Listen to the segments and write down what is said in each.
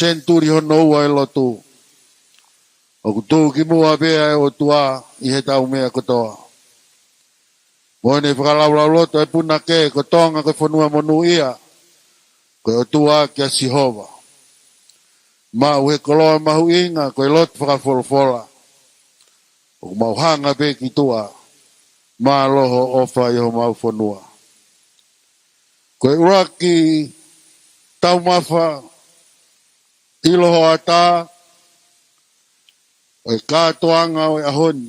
senturi hono ua e lotu. O kutu ki mua Havea e o tua I he tau mea kotoa. Moene whakalau loto e puna ke ko tonga ko whanua monu ia. Ko o tua ki a Sihova. Ma uhe koloa mahu inga ko e lot whakafolofola. O mauhanga pe ki tua. Ma loho ofa iho mau whanua. Ko e uraki Taumafa iloho ata o e kātoanga o e ahoni.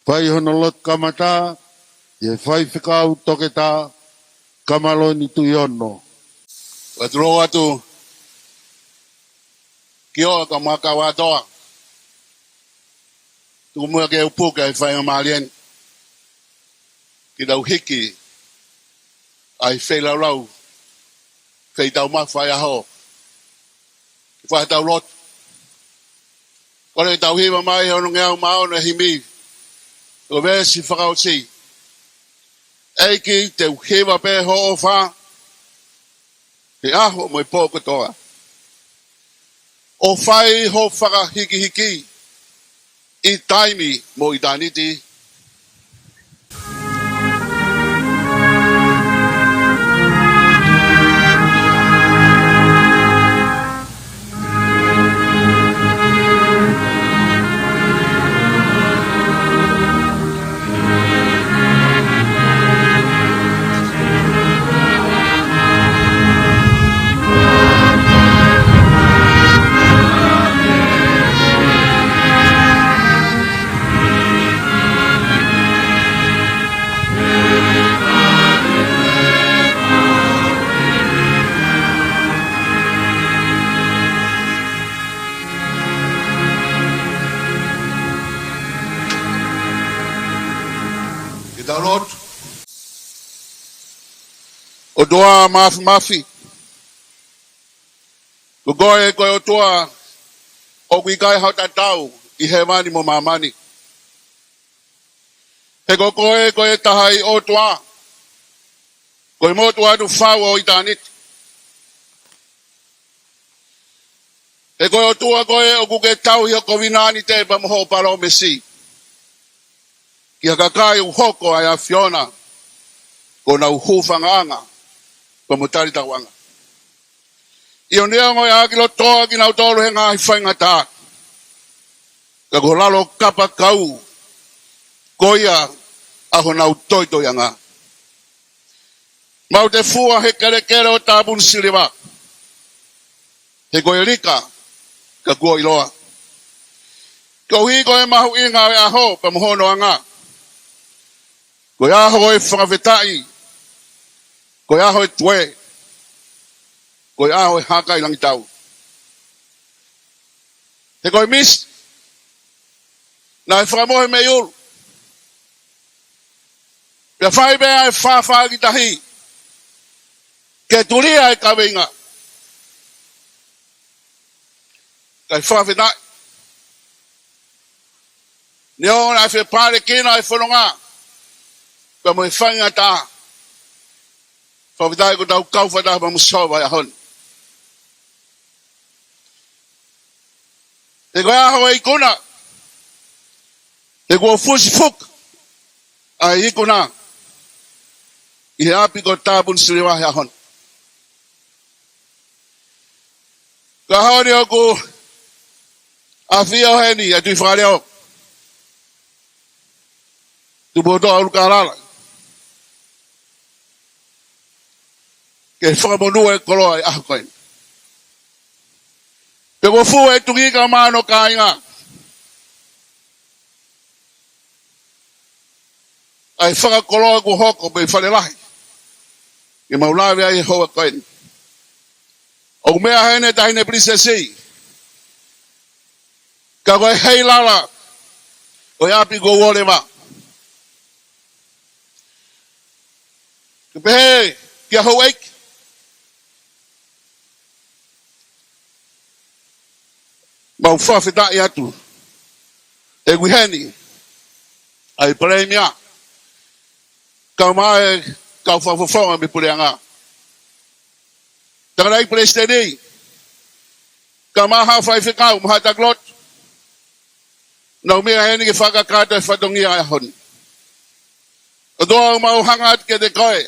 Whai hono lot kamata, e whai whikau toke tā, kamaloni tu iono. Waturo atu, ki oa ka maka watoa. Tu mua ke upuka e whai o marien. Ki dau hiki, ai whela rau, whai tau mawhai aho. Ki whai tau lot. Kore tau hiwa mai hono ngeau mao na himi. O vesi whakao si. Eiki te uhiwa pe ho o wha. He aho mo I pōko toa. O whai ho whaka hiki hiki. I taimi mo I taniti. O doa mafi. Ko goe koe o toa o wikai hau tatau I he mani mo mamani. He ko koe tahai o toa. Koe mo toa tu whau o I tanit. He koe o toa koe o kuke tau hi o kovinani te pa moho palo mesi. Ki hakakai u hoko ai a Fiona. Ko na uhufa nganga. Pa mutari tawanga. Io nea ngoi akilo toa ki nau tolu he Ngaahi whaingata. Ka ko lalo kapa kau. Koia aho nau toitoi anga. Mau te fua he kere o Tapuni Siliva. He koe rika ka kua iloa. Ko hi koe mahu inga e aho pa mohono anga. Koe aho e whakawetai. Koe aho e tue. Koe aho e haka I langi tau. He koe mis. Na e whakamohe me iul. Pia whai bea e whawha ki tahi. Ke turia e kawinga. Kai whawhetai. Neo na e whepare kina e whanonga. Pia mo e whainga taa. Whawhetai ko tau kauwhata pa musawa e ahon. Te koe aho e ikuna. Te koe fusi fuk. A ikuna. I he api ko Tapuni Siliva he ahon. Ka haori o ku a whio heni a tui whakareo. Tupouto'a Ulukalala. Ke whakamonua e Koloa'ia aho koe. Pe ko fu e tungi ka mano ka inga. Ai whakakoloa ku hoko pe whalelahi. I maulawe ai hoa koe. O mea hene tahine Pilinisi. Ka koe hei lala. O api ko wole ma. Ke pehe ki a hou eik. Mau whawhetai atu. E guheni. Ai premia. Kau mai kau whawhawhonga me pureanga. Tangata'eiki Palesiteni. Kamaha fai fikau mahataglot. Na umia heni ki whakakata e whatongi ai hon. O doa mau hangat ke te koe.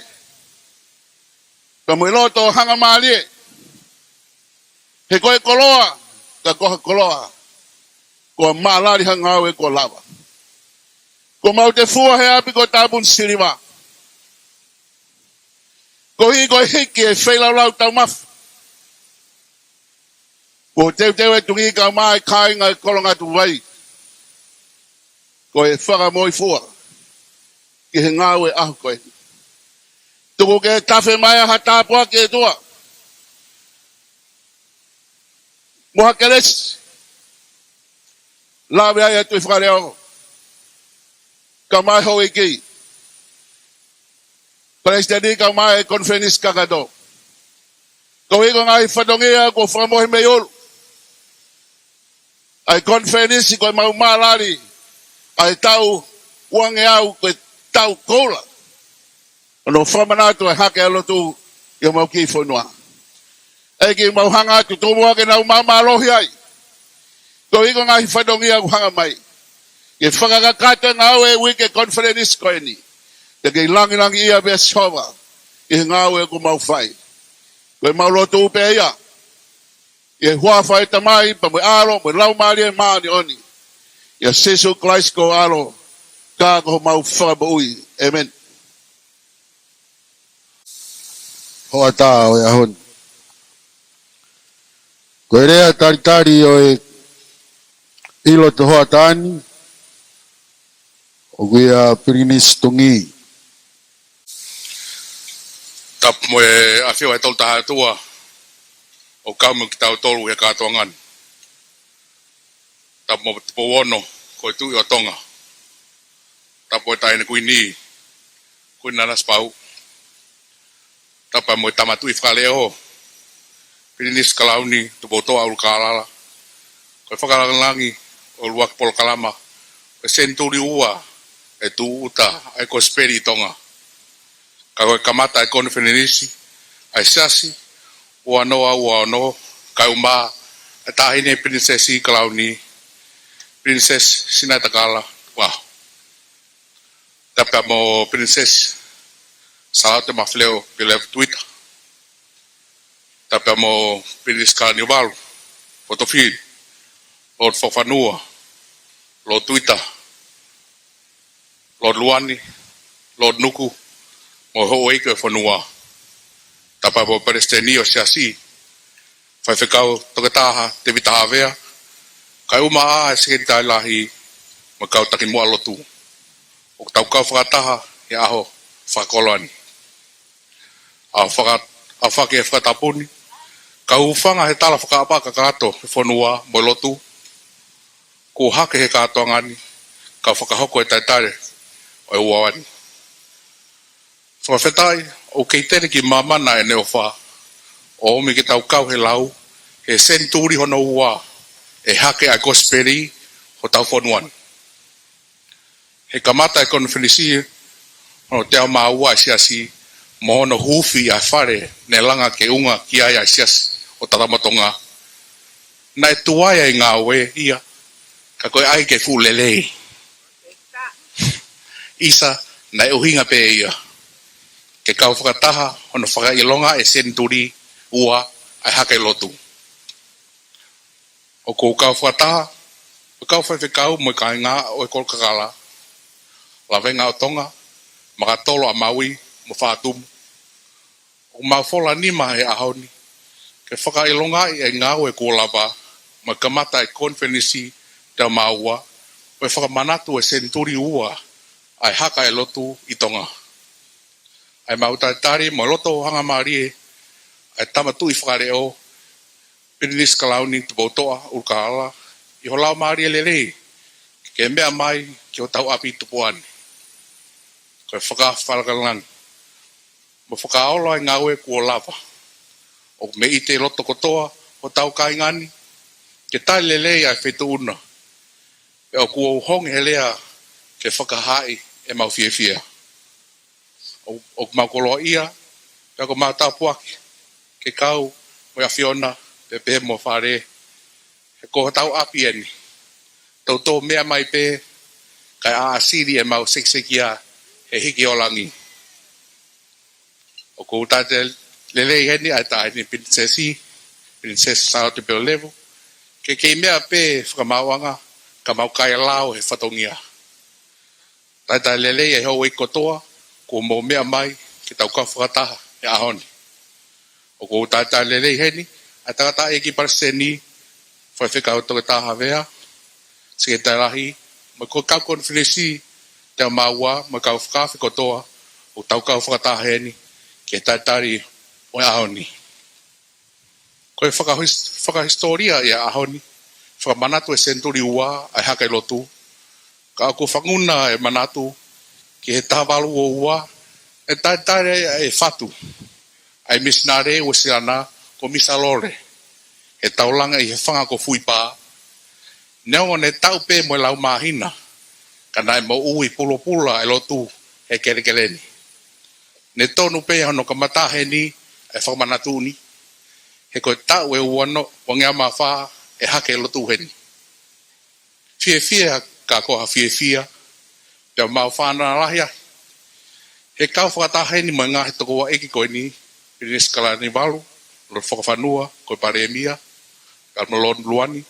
Ka mui loto hanga maalie. He koe koloa. Ka koha koloa. Ko maalari hangau e ko lava. Ko mau te fua he api ko tabun Siliva. Ko hiki e Ouau Taumafa. Ko teu e tungi ka mai kai ngai kolonga tu vai. Ko e Fakamoi fua. Ki he ngau e ahu koe. Tuku ke tafe mai a hatapua ke tua. Moha keles. Lawe ai atu i Fakale'o. Ka mai ho iki. Palesiteni ka mai konferensi kakado. Ko hiko ngai whatongia ko whakamohi me olu. Ai konferensi ko mau malari. Ai tau uange au ko tau kola. Ono whamanatu ai hake alotu i mau ki whanua. Eki mau hanga atu tumua ke nau mamalohi ai. Ko hiko ngai whatongia ko hanga mai. Ke whakakakata ngau e wike konferensi ko eni. Te kei langi ia be sova. I ngau e ko mau whai. Ko mau lotu upe ia. I hua whai tamai pa mui alo, mui lau maari e maani oni. Ia Jesu Christ ko alo. Ka ko mau whakabui. Amen. Hoa tā o e ahon. Koe rea taritari o e ilo te hoa tāni. O kui a Pilinisi tungi. Tap mo e awhiwa e tolu taha tua o kaumu ki tau tolu he katoa ngani. Tap mo te powono ko e tui o Tonga. Tap mo e taine kui ni, kui nanas pau. Tap mo e Tama tui Fakale'o, Pilinisi Kalauni, Tupouto'a Ulukalala. Ko e whakalangi o luak polokalama, ko e senturi ua e Tupouto'a ai ko Tv Tonga. Ka koe kamata e konferensi, ai SIASI, ua no, ka uma, e tahine Pilinisi Kalauni, Pilinisi sina takala, wow. Tapi mo Pilinisi, salate mafleo, pile Twitter. Tapi mo Pilinisi Kalauni walu, fotofil, Lord Fofanua, Lord Twitter, Lord Luani, Lord Nuku, mo ho eke whanua. Tapa mo Palesiteni o SIASI. Whai whekau Tongataha, Tevita Havea. Kai uma a e sekeritai lahi. Ma kau taki mua lotu. O tau kau whakataha e aho Koloa'ia. A whake e Fakatapuni. Kau whanga he tala whakaapaka kato e whanua mo lotu. Ko hake he katoa ngani. Kau whakahoko e taitare o e uawani. Whawhetai, o kei tere ki mamana e neo wha, o omi ki tau kau he lau, he senturi hono ua, e hake a gospeli, ho tau whanuan. He kamata e konferensi, hono te au maa ua e SIASI, mo hono Huufi Falelotu, ne langa ke unga ki ai a SIASI, o Tatakamotonga. Na e tuaia i ngā oe, ia, ka koe ai ke fulelei. Isa, na e uhinga pe ia. Ke kau whakataha, hono whakailonga e senturi ua ai hake lotu. O kou kau whakataha, o kau whaiwhekau mo i kai ngā o e Ulukalala. Lawenga o Tonga, makatolo a maui mo whātumu. O mawhola nima he ahoni, ke whakailonga e ngā o e Koloa'ia, ma kamata e konferensi te maua, o e whakamanatu e senturi ua ai haka e lotu i Tonga. Ai mautaitari mo loto hanga marie ai Tama tui Fakale'o Pilinisi Kalauni Tupouto'a Ulukalala i ho lau marie lelei ke mea mai ki o tau api tupuani ko e whakawhalakalangi mo whakaolo ai ngau e kua lava o me ite loto kotoa o tau kaingani ke tai lelei ai whetuuna e o kua uhongi helea ke whakahai e mau fiefia. O mau Koloa'ia, pe ko mau tapuaki, ke kau, mo ia Fiona, pepe mo whare, He ko tau api eni. Tau mea mai pe, kai a asiri e mau sekia he hiki o langi. O ko tate lelei heni ai ta ni princesi, princess sao te peo levo. Ke mea pe whakamawanga, ka mau kai lao he whatongia. Tai lelei e hau e kotoa, ko mo mea mai, ke tau ka whakataha e ahoni. O ko tai lelei heni, ai Tangata'eiki Palesiteni, whaiwhekau Tongatapu Havea, sike tai rahi, ma ko kau Pilinisi, te maua, ma kau whakawhi kotoa, o tau kau whakataha heni, ke tai o e ahoni. Ko e whakahistoria e ahoni, whakamanatu e senturi ua, ai haka i lotu, ka aku whanguna e manatu, ki he tawalu o ua, e tai e whatu, ai misnare UESILIANA, ko misalore, he taulanga i he whanga ko fuipa, neongo ne tau pe mo lau mahina, kana e mo ui pula e lotu, he kerekeleni. Ne tonu pe hano ka mataheni, e whakamanatuni, he koe tau e uano, wangea mawha, e hake lotu heni. Fie ka koha fie, te mau whāna lahia. He kau whakataheni mo Ngaahi toko wa eki koe ni, Pilinisi kalani walu, lo whakawhanua, koe paremia, ka malon luani.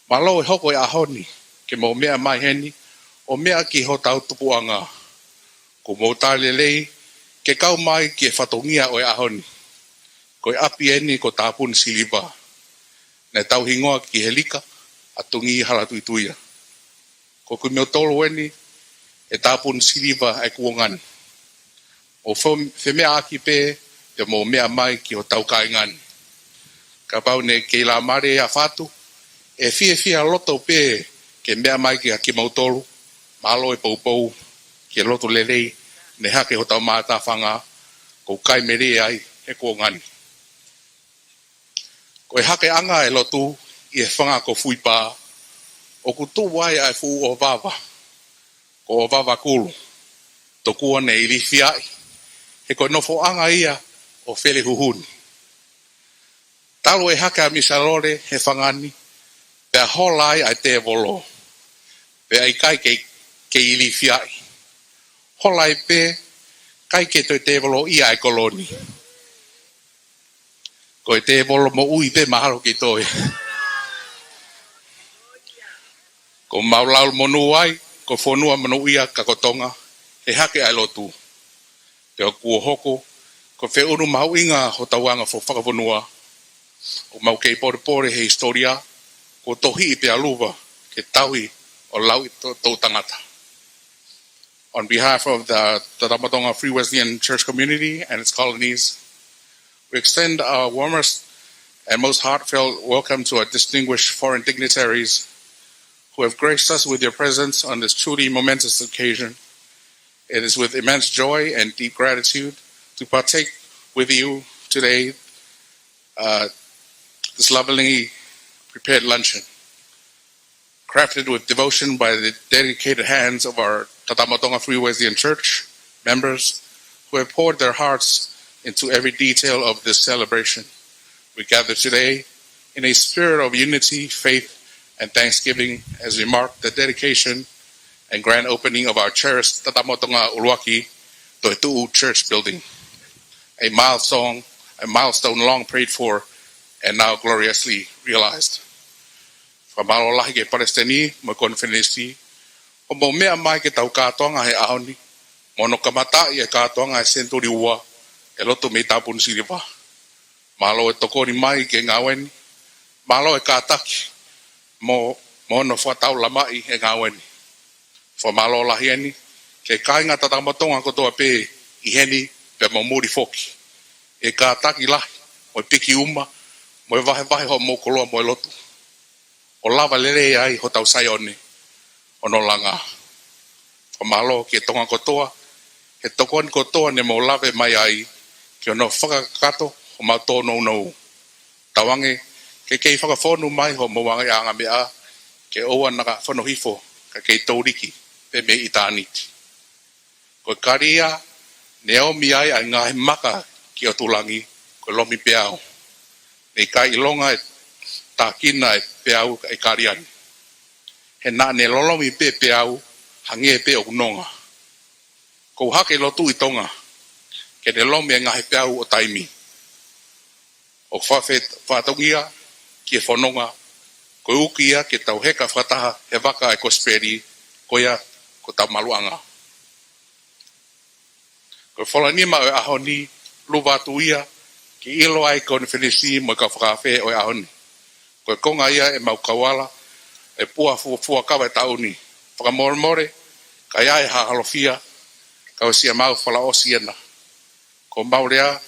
Malo e hoko e ahoni, ke mo mea mai heni, o mea ki ho tau Tupouto'a. Ko mo lelei, ke kau mai ki e whatongia o e ahoni. Ko e api eni ko Tapuni Siliva. Ne tau hingoa ki he lika, a tungi hala tuituia. Ko kui meo tolo eni, e Tapuni Siliva e kuongani. O whemea aki pe, te mo mea mai ki ho tau kaingani. Ka pau ne ke la mare a whatu, e fie loto pe, ke mea mai ki a ki mautolu, malo e pou, ke loto lelei, ne hake ho tau mata whanga, ko kai mere ai, he kuongani. Ko e hake anga e lotu, i e whanga ko fuipa, o kutu wai ai fu o vava, ko o vava kulu, to kua ne ili fiai, he ko nofo anga ia, o whele huhuni. Talo e hake a misalore, he whangani, pe a holai ai te volo, pe ai kai ke ili fiai. Holai pe, kai ke te volo ia e koloni. Ko e te volo mo ui pe mahalo ki toi. Ko maulau monu ai, ko whonua manu ia kakotonga, he hake ai lotu. Te o kua hoko, ko whe unu mahu inga ho tauanga fo whakawhanua, o mau kei pore he historia, ko tohi i pe aluwa, ke tauhi o lau i tō tangata. On behalf of the Tatakamotonga Free Wesleyan Church community and its colonies, we extend our warmest and most heartfelt welcome to our distinguished foreign dignitaries who have graced us with your presence on this truly momentous occasion. It is with immense joy and deep gratitude to partake with you today this lovingly prepared luncheon, crafted with devotion by the dedicated hands of our Tatakamotonga Free Wesleyan Church members who have poured their hearts into every detail of this celebration. We gather today in a spirit of unity, faith, and thanksgiving as we mark the dedication and grand opening of our cherished Tatakamotonga Ulukalala To'etu'u church building, a milestone long prayed for and now gloriously realized. Whamalo ke Palesiteni, mo Pilinisi, o mo mea mai ke tau katoanga he ahoni, mono kamata i e katoanga e senturi ua, e loto me Tapuni Siliva. Malo e tokori mai ke ngaweni, malo e kataki, mo no whatau lamai e ngaweni. Whamalo lahieni, ke kainga Tatakamotonga kotoa pe i heni pe mo muri foki. E kataki lahi, mo piki uma, mo e vahe ho mo koloa mo e lotu. O lava lere ai ho tau saione, o no langa. Whamalo ke tonga kotoa, he tokoni kotoa ne mo lave mai ai, ke ono whakakato o mau tōnou nou. Tawange, ke kei whakawhonu mai ho mo wangai anga mea, ke oua naka whanohifo, ka kei tauriki, pe me itāniti. Ko karia, ne o mi ai ai Ngaahi maka ki o tulangi, ko lomi peao. Ne kai ilonga e takina e peau e kariani. He na ne lolomi pe peau hange pe o nonga. Ko hake lotu I Tonga. Ke ne lomi e ngahi peau o taimi. O whatongia ki e whanonga. Ko ukia ke tau heka whataha he waka e kosperi koia ko tau maluanga. Ko whalanima o ahoni luvatu ia ki ilo ai konferensi mo ka whakawhe o ahoni. Ko konga ia e maukawala e pua fua kawa e tauni. Whakamoremore ka ia e hahalofia ka o sia mau whalaosiana. Ko maurea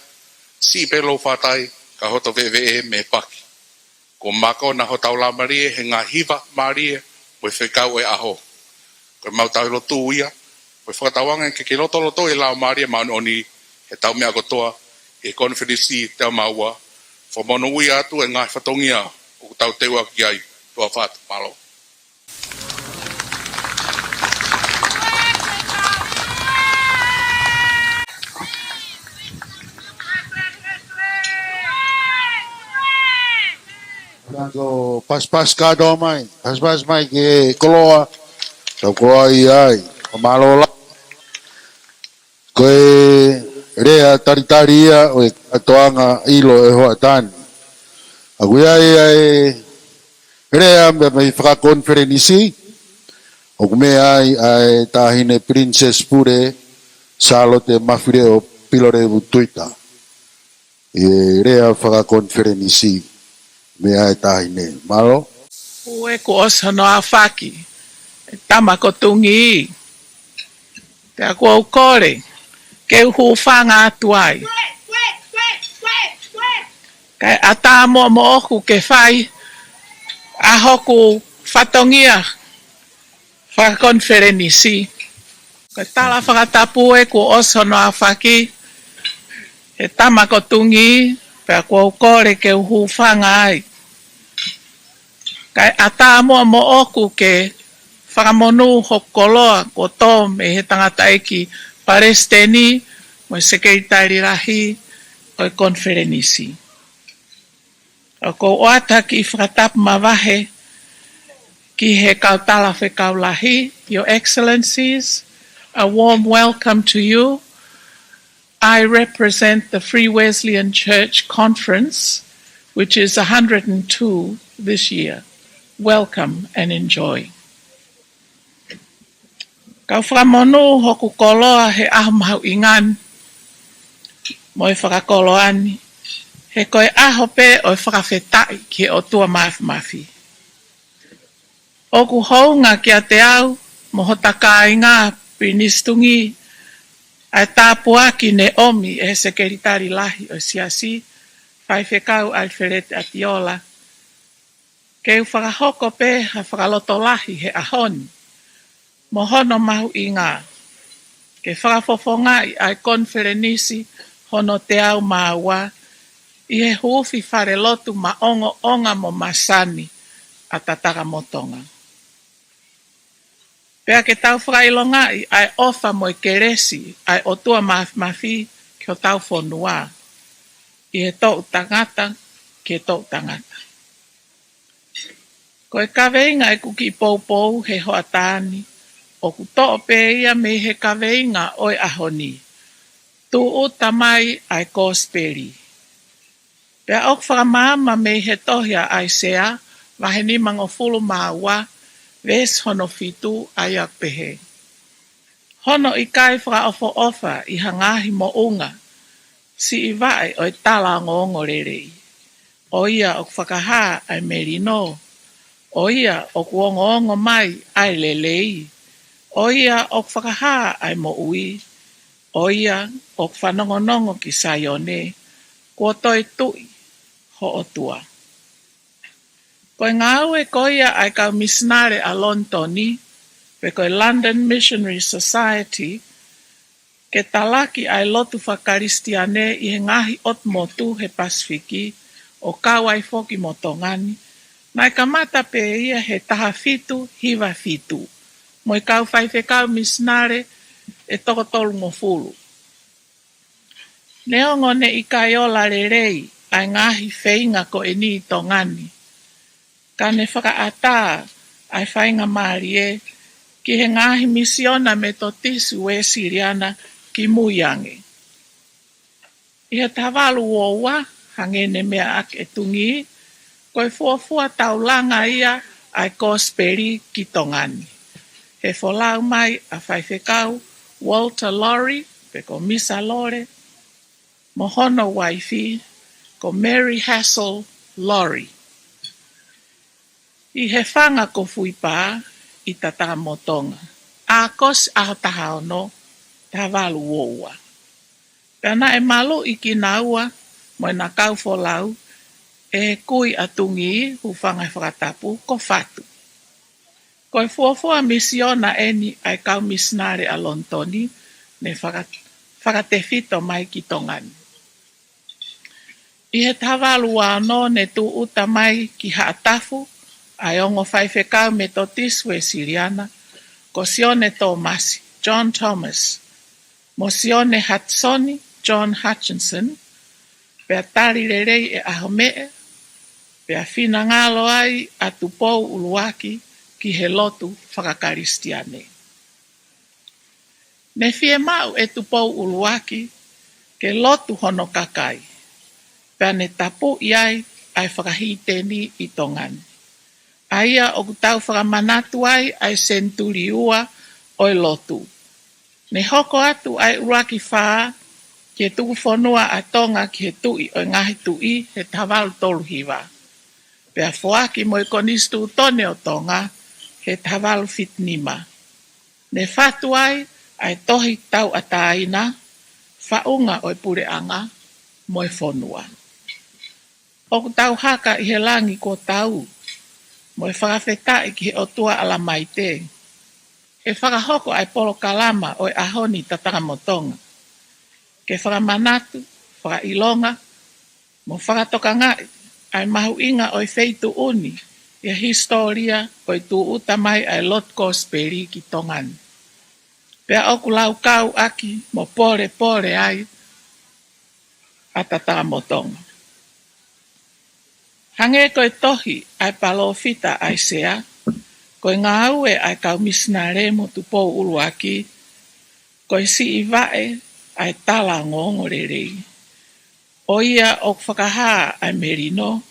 si pelo whatai ka hoto VVE me paki. Ko mako na hotau la marie he ngā hiva marie mo e whekau e aho. Ko mautau lotu ia mo e whakatawanga ke loto e lao marie maoni he tau mea kotoa e konferensi te maua. Whamono ui atu e ngā whatongia o tau teua ki ai tua whatu malo. Rango pas ka do mai. Pas mai ke Koloa'ia. Tau Koloa'ia ai. Malola. Koe rea taritaria o e atoanga ilo e hoa tani. Aguia e rea me whakakonferenisi. O kume ai tahine Princess Pure Salote mafire o pilore Tupouto'a. E rea whakakonferenisi. Me ai tahine. Malo? Ue ko osono a whaki. E tama ko tungi. Te a kua ukore. Ke uhu whanga atu ai. Kai ata mo oku ke whai. A hoku whatongia. Whakakonferenisi. Kai tala Fakatapui e ko osono a whaki. E tama ko tungi. Pe a kua ukore ke uhu whanga ai. Kai ata mo oku ke whakamonu hokoloa ko tō me he Tangata'eiki Palesiteni mo Secretary rahi o konferenisi. O ko oata ki Fakatapui mawahe ki he kautala whekau lahi. Your Excellencies, a warm welcome to you. I represent the Free Wesleyan Church Conference, which is 102 this year. Welcome and enjoy. Kau whakamonu hoku koloa he aho mahu ingan. Mo e whakakoloani. He koe aho pe o e whakawhetai ki o tua mafi. Oku hounga ki a te au, mo hotaka i ngā pinistungi, ai tāpua ki ne omi e Secretary lahi o SIASI, whai whekau Alferete Atiola. Ke u whakahoko pe ha whakaloto lahi he ahoni. Mo hono mahu I ngā. Ke whakafofonga I ai konferenisi hono te au māua. I he Huufi Falelotu ma onga mo masani a Tatakamotonga. Pea ke tau whakailonga I ai ofa mo I keresi ai o tua mafi ki o tau whonua. I he tōu tangata ki he tōu tangata. Ko e kaweinga e kuki poupou he hoatani, o ku to'o pe ia me he kaweinga o e ahoni. Tupouto'a mai ai kosperi. Pea ok whakamama me he tohia ai sea, waheni mango fulu maua, ves hono fitu ai ak pehe. Hono I kai whakaofo ofa I Ngaahi mo unga, si I vai o e tala ngongo rerei. O ia ok whakaha ai merino. O ia o kuongo mai ai lelei. O ia o whakaha ai mo ui. O ia o whanongonongo ki Saione. Kua toi tui ho o tua. Koe ngāu e koia ai kau misnare a Lontoni. Pe koe London Missionary Society. Ke talaki ai lotu whakaristiane I he Ngaahi ot motu he Pasifiki. O kau ai foki mo tongani. Nai kamata pe ia he taha fitu, hiva fitu. Mo I kau whaiwhekau misnare e toko tolu mo fulu. Neongo ne I kai ola rerei ai Ngaahi wheinga ko e ni tongani. Ka ne whakaata ai whainga Mārie ki he Ngaahi misiona metotisi UESILIANA ki Muiangi. I he tawalu oua hangene mea ake tungi, koe fuafua taulanga ia ai kosperi ki Tongani. He wholau mai a whaiwhekau Walter Lorry, pe ko Misa Lore, mohono waifi, ko Mary Hassel Lorry. I he whanga ko fuipā i Tatakamotonga. A kos aho tahaono, tawalu oua. Pena e malu i ki naua, mo na kau wholau, e kui atungi hu whanga Fakatapu ko whatu. Koe fuafua misiona eni ai kau misnare a lontoni, ne whakatewhito mai ki Tongani. I he tawalu wano ne Tupouto'a mai ki Haatafu, ai ongo whaiwhekau metotisi UESILIANA, ko Sione Tomasi, John Thomas, mo Sione Hatsoni, John Hutchinson, pea tari rerei e Aho Mee, pea whina ngalo ai a tupou uluaki ki he lotu whakakaristiane. Ne whie mau e tupou uluaki ke lotu hono kakai, pea ne tapu iai ai whakahiteni i Tongani. Aia o kutau whakamanatu ai senturiua oi lotu. Ne hoko atu ai uraki whaa, ki he tuku whanua a Tonga ki he tui o Ngaahi tui he tawalu tolu hiwa. Pea whoaki mo i konistu tone o Tonga he tawalu fitnima. Ne whatu ai tohi tau ataina, whaunga o i pureanga mo i whanua. O tau haka i he langi ko tau, mo i whakawhetai ki he otua alamaite. He whakahoko ai polo kalama o i ahoni Tatakamotonga. Ke whakamanatu, whakailonga, mo whakatoka ngai, ai mahu inga o i feitu uni, i historia o i Tupouto'a mai ai lot kosperi ki Tongani. Pea oku lau kau aki, mo pore ai, a Tatakamotonga. Hange koe tohi ai palofita ai sea, koe ngāue ai kau misnare mo tupou uluaki, koe si iwae, ai tala ngongo rerei. O ia o whakahaa ai merino,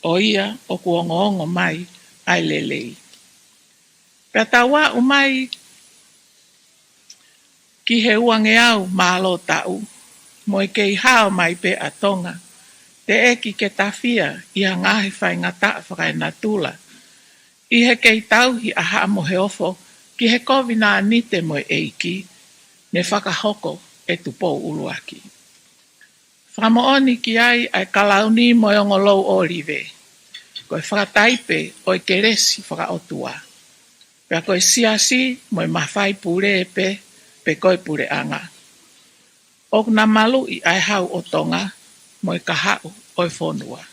o ia o kuongongo mai ai lelei. Pea tawa umai ki he uange au malo tau, mo i kei hao mai pe a Tonga, te eki ke tawhia i a Ngaahi whaingata whakainatula. I he kei tauhi a haa mo he ofo, ki he kovina anite mo eiki, ne whakahoko e tupou uluaki. Whakamooni ki ai Kalauni mo i ngolou orive. Koe whakataipe o i keresi whakaotua. Pea koe SIASI mo i mawhai pure pe koe pure anga. O na malu i ai hau o Tonga mo i kahau o i whonua.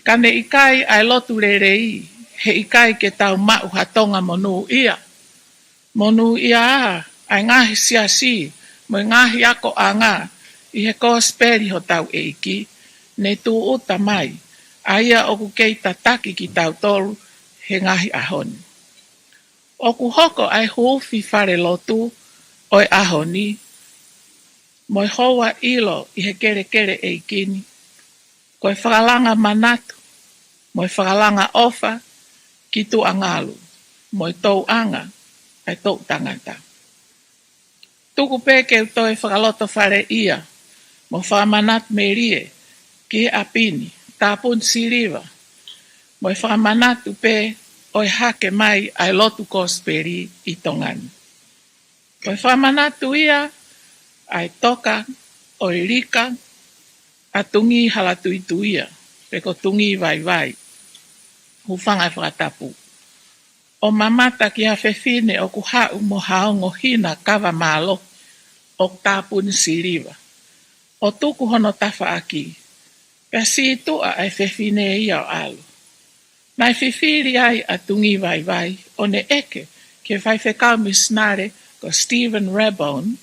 Kane ikai ai lotu rerei, he ikai ke tau mau hatonga monu ia. Monu ia ai Ngaahi SIASI, mo i Ngaahi ako anga, i he kosperi ho tau eiki, ne Tupouto'a mai, aia oku kei tataki ki tau tolu, he Ngaahi ahoni. Oku hoko ai Huufi Falelotu, oi ahoni, mo i hoa ilo i he kere eikini, koe whakalanga manatu, mo i whakalanga ofa, ki tu angalu, mo i tau anga, ai tau tangata. Tuku peke toi whakaloto whare ia, mo whakamanat merie, ki he apini, Tapuni Siliva, mo i whakamanatu pe, oi hake mai ai lotu kosperi i Tongani. Mo i whakamanatu ia, ai toka, oi rika, a tungi halatuitu ia, peko tungi vai, hufanga Fakatapu. O mamata ki a whewhine o kuhau mo haongo hina kawa malo o Tapuni Siliva. O tuku hono tafa aki, pea si tua ai whewhine ia o alu. Nai whiwhiri ai a tungi vai, o ne eke ke whaiwhekau misnare ko Stephen Rabone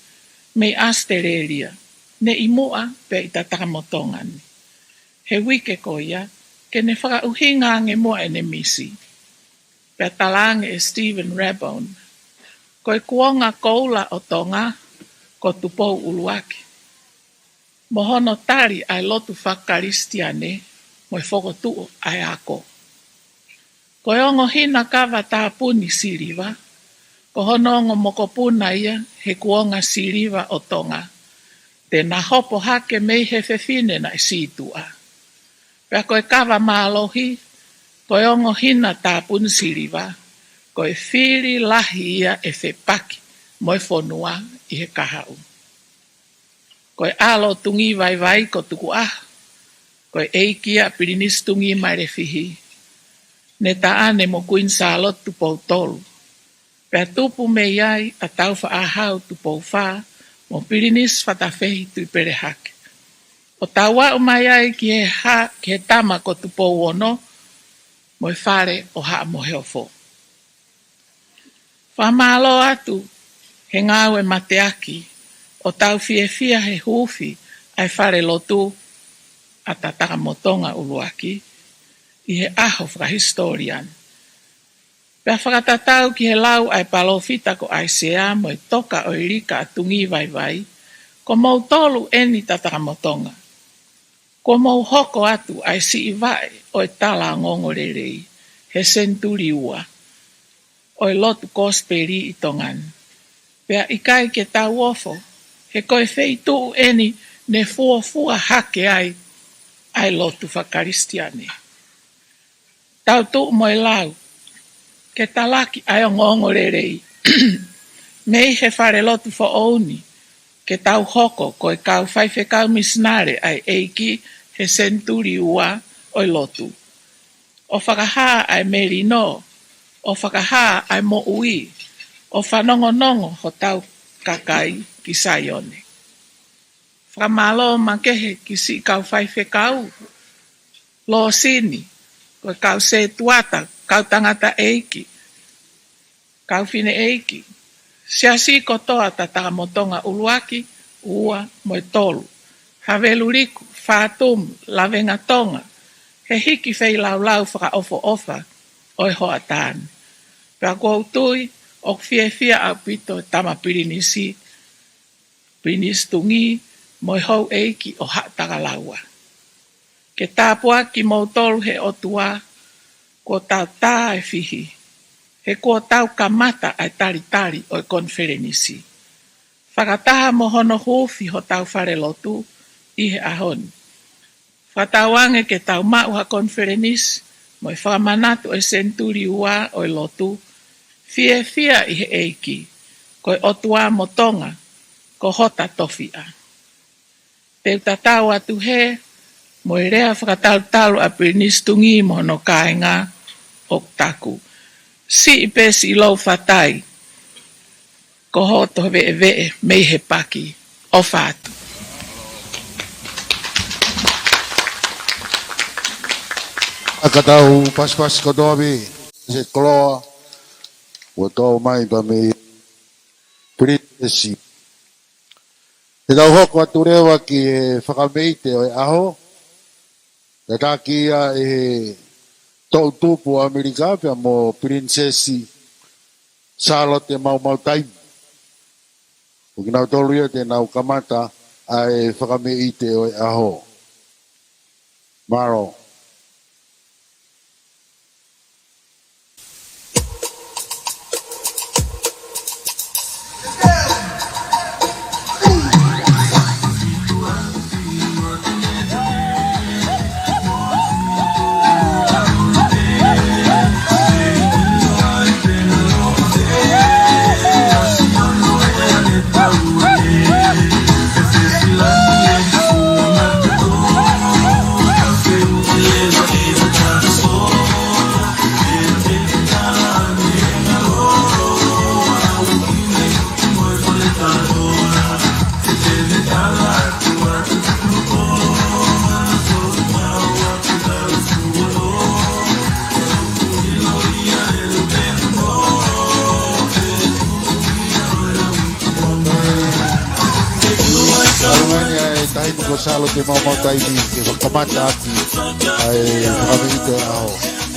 me Australia, ne imua pe i Tatakamotonga. He wike ko ia, ke ne whakauhinga nge mua e ne misi. Pea talange e Stephen Rabone. Koe kuonga koula o Tonga, ko tupou uluaki. Mohono tari ai lotu whakaristiane, moi whokotuo ai ako. Koe ongo hina kawa Tapuni Siliva, ko honongo mokopuna ia he kuonga Siliva o Tonga, te na hopo hake mei he whewhine na e situa. Pea koe kawa maalohi, koe ongo hina Tapuni Siliva, koe whiri lahi ia e whepaki, moi whonua i he kahau. Koe alo tungi vai ko tuku koe eikia Pilinisi tungi mai re whihi. Ne taane mo kuin salo Tupouto'a. Pea tupu me iai a tau whaahau Tupouto'a mo Pilinisi whatawhehi tui pere hake. O taua o mai ai ki he Tama ko Tupouto'a mo whare o haa mo heofo. Whamalo atu he ngāwe mateaki o tau fia he Huufi Falelotu a Tatakamotonga uluaki i he aho whakahistorian. Pea whakatatau ki he lau ai palofita ko ai sea mo i toka o irika a tungi vai, ko mau tolu eni Tatakamotonga. Ko mau hoko atu ai si iwai o i tala ngongorerei he senturi ua o i lotu kosperi i tongan. Pea ikai ke tau ofo, he koe feitu eni ne fua hake ai lotu whakaristiane. Tau tu moi lau, ke talaki ai o ngongorerei, mei he whare lotu fo ouni, ke tau hoko koe kau whaife kau misnare ai eiki he senturi ua o lotu. O whakahaa ai merino, o whakahaa ai mo ui, o whanongonongo ho tau kakai ki saione. Whamalo makehe ki si kau whaife kau, lo sini, koe kau se tuata, kau Tangata'eiki, kau fine eiki. SIASI kotoa Tatakamotonga uluaki, ua moi tolu. Haveluriku, whātum, lavenga tonga, he hiki whei lau whaka ofa, oi hoa tāne. Pea koutui, ok fia au pito Tama Pilinisi, Pilinisi tungi, moi hou eiki o hatakalaua. Ke tāpua ki mautolu he otua, ko tau tā e whihi. He ko tau kamata ai tari o konferenisi. Whakataha mohono Huufi ho tau Falelotu i he ahoni. Whatawange ke tau mau ha konferenisi, moi whamanatu e senturi ua o lotu, fia i he eiki, koe otua motonga, ko hota tofia. Tevita tau atu he, moi rea whakatalu a Pilinisi tungi mohono kāinga o taku. Si ipesi ilo whatai, ko hoto vee mei he paki, o whātu. Akatau pas ko dobi se Koloa'ia o tau mai pa me Pilinisi. Te tau hoko atu rewa ki e Fakame'ite o e Aho, te tākia e tau tupu Amerika pia mo Pilinisi Charlotte mau taimi. O ki nau tolu ia te nau kamata a e Fakame'ite o e Aho. Maro. salo te mau taimi ke whakamata aki ai Fakame'ite aho.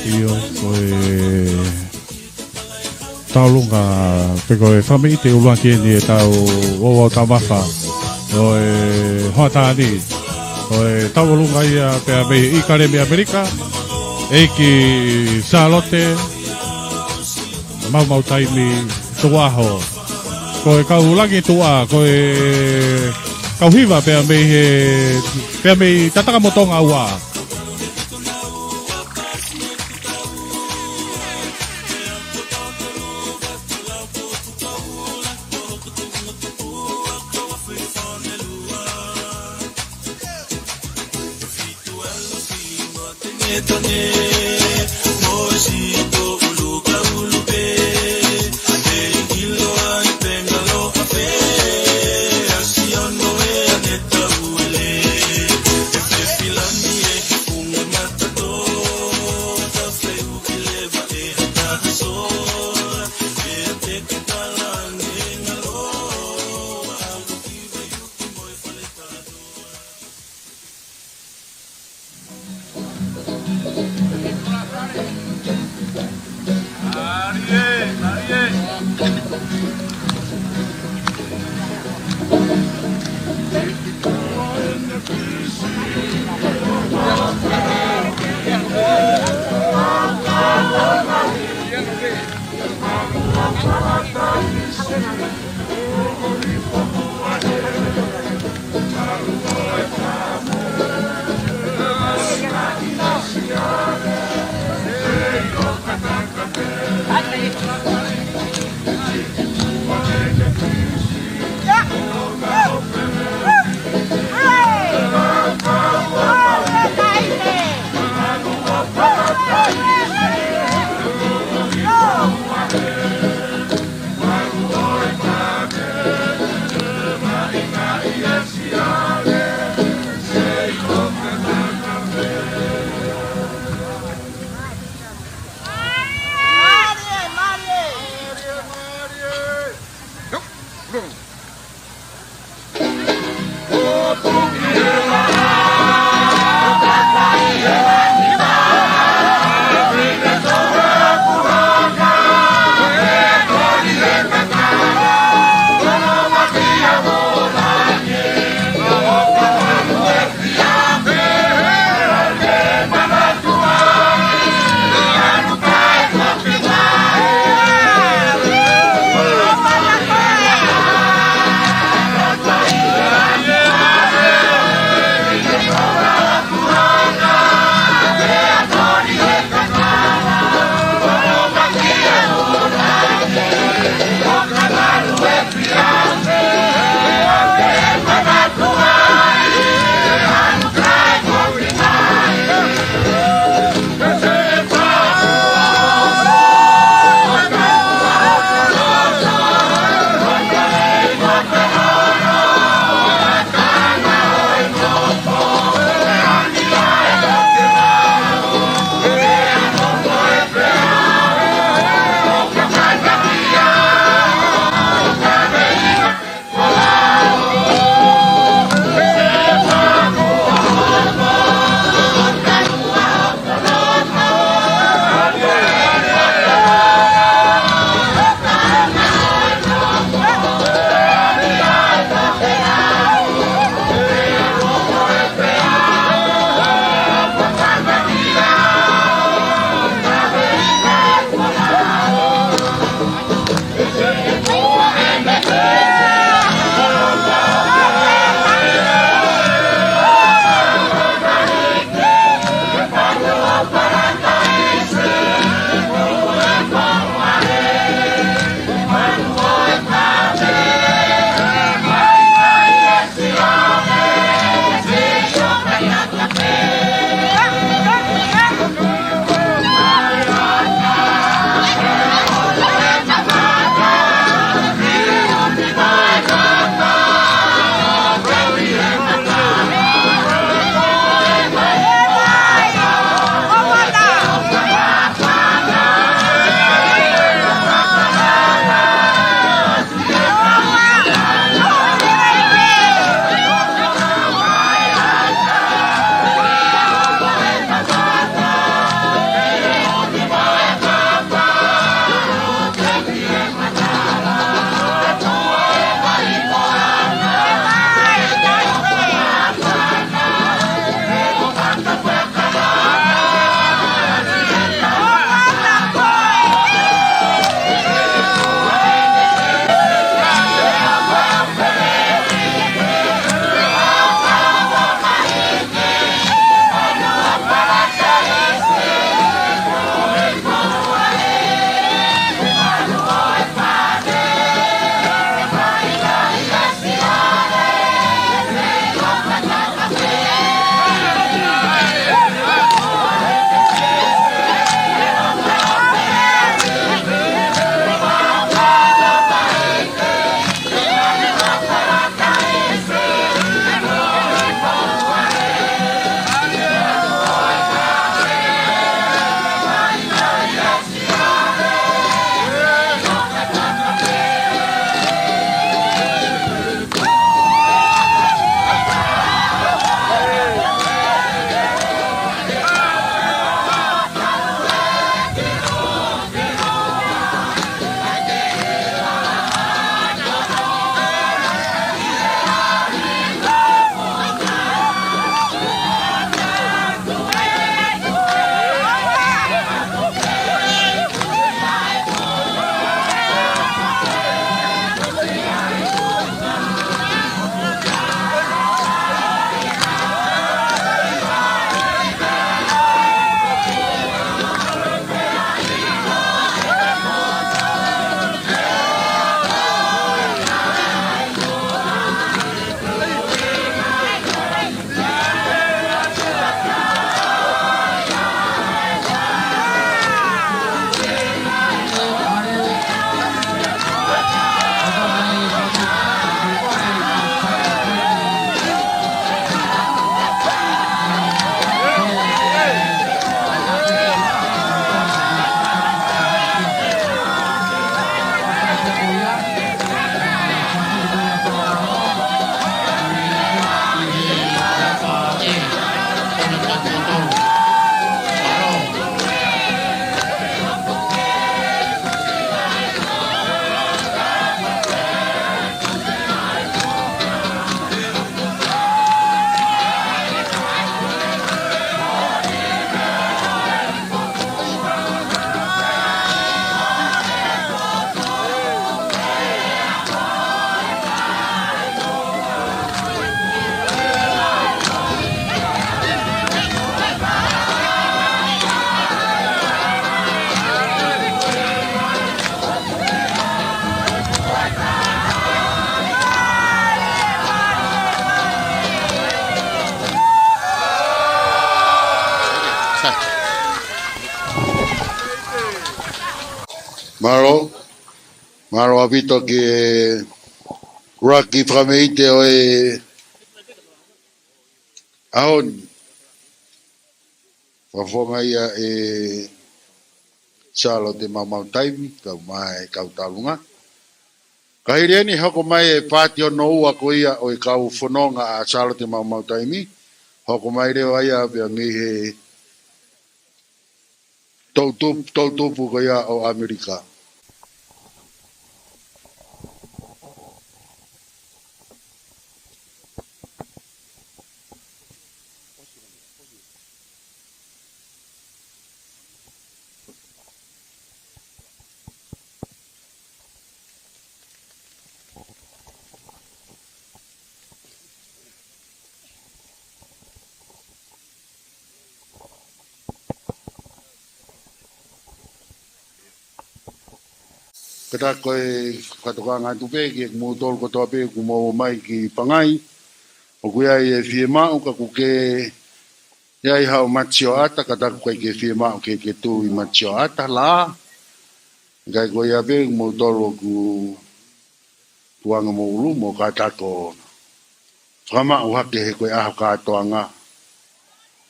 Io koe taulunga pe koe Fakame'ite uluaki ni e tau Ouau Taumafa o e hoatani o e taulunga ia pe a mei i kare me Amerika eiki salote mau taimi tuaho koe kaulangi tua koe kauhiva pe a mei Tatakamotonga ua. Maro avito ke Rocky Fakame'ite o ahon. Wafonga ia salo te mamau taimi, kau mai kau talunga. Kahiriani hoko mai pati o no ua ko ia o kau fononga a salo te mamau taimi. Hoko mai reo ia pia ngihe tautupu ko ia o Amerika. Kata koe katoka tupe ki mo tol ko tope ku mo mai ki pangai o ku ia e fie mau ka ku ke ia i hau matio ata kata koe ke fie mau ke tu i matio ata la ngai ko ia be mo tol ku tuanga mo ulu mo kata ko kama o hake he koe aho ka toanga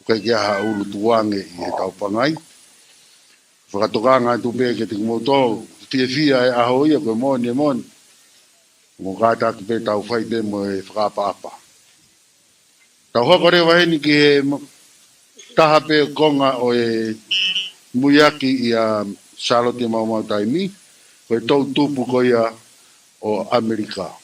koe ki aha ulu tuange i he tau pangai whakatoka tupe ke te mo tol fia e aho ia ko mo kata pe tau fai be mo e whakapapa. Tau hoko rewa heni ki he taha pe konga o e muyaki i a Charlotte mau taimi ko e tau tupu ko ia o Amerika.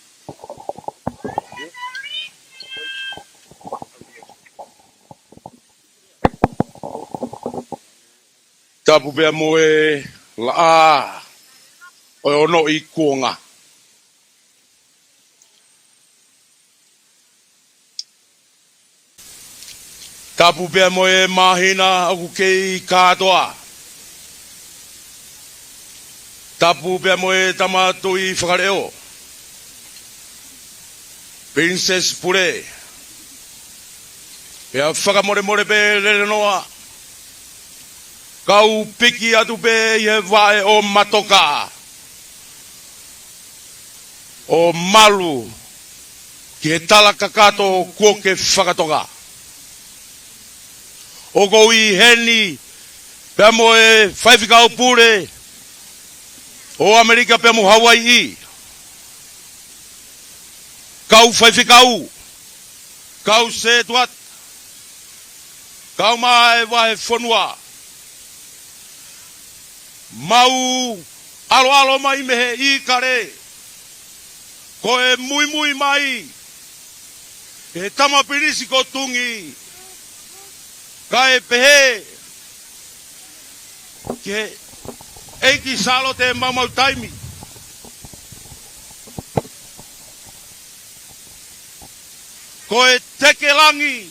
Tapu pia mo e la o ono i Konga. Tapu pia mo e mahina o kei katoa. Tapu pia mo e tamatui Fakale'o. Princess Pure. Pia whakamore pe lele noa. Kau piki atu pe i he vae o matoka. O malu ki he tala kakato kua ke whakatoka. O kou i heni pia mo e whaiwhikau pure o Amerika pia mo Hawaii. Kau whaiwhikau, kau se tuat, kau mai wahe whanua. Mau alo mai mehe i kare. Ko e mui mai. E tama Pilinisi ko tungi. Ka e pehe. Ke eiki salo te mamau taimi. Ko e teke langi.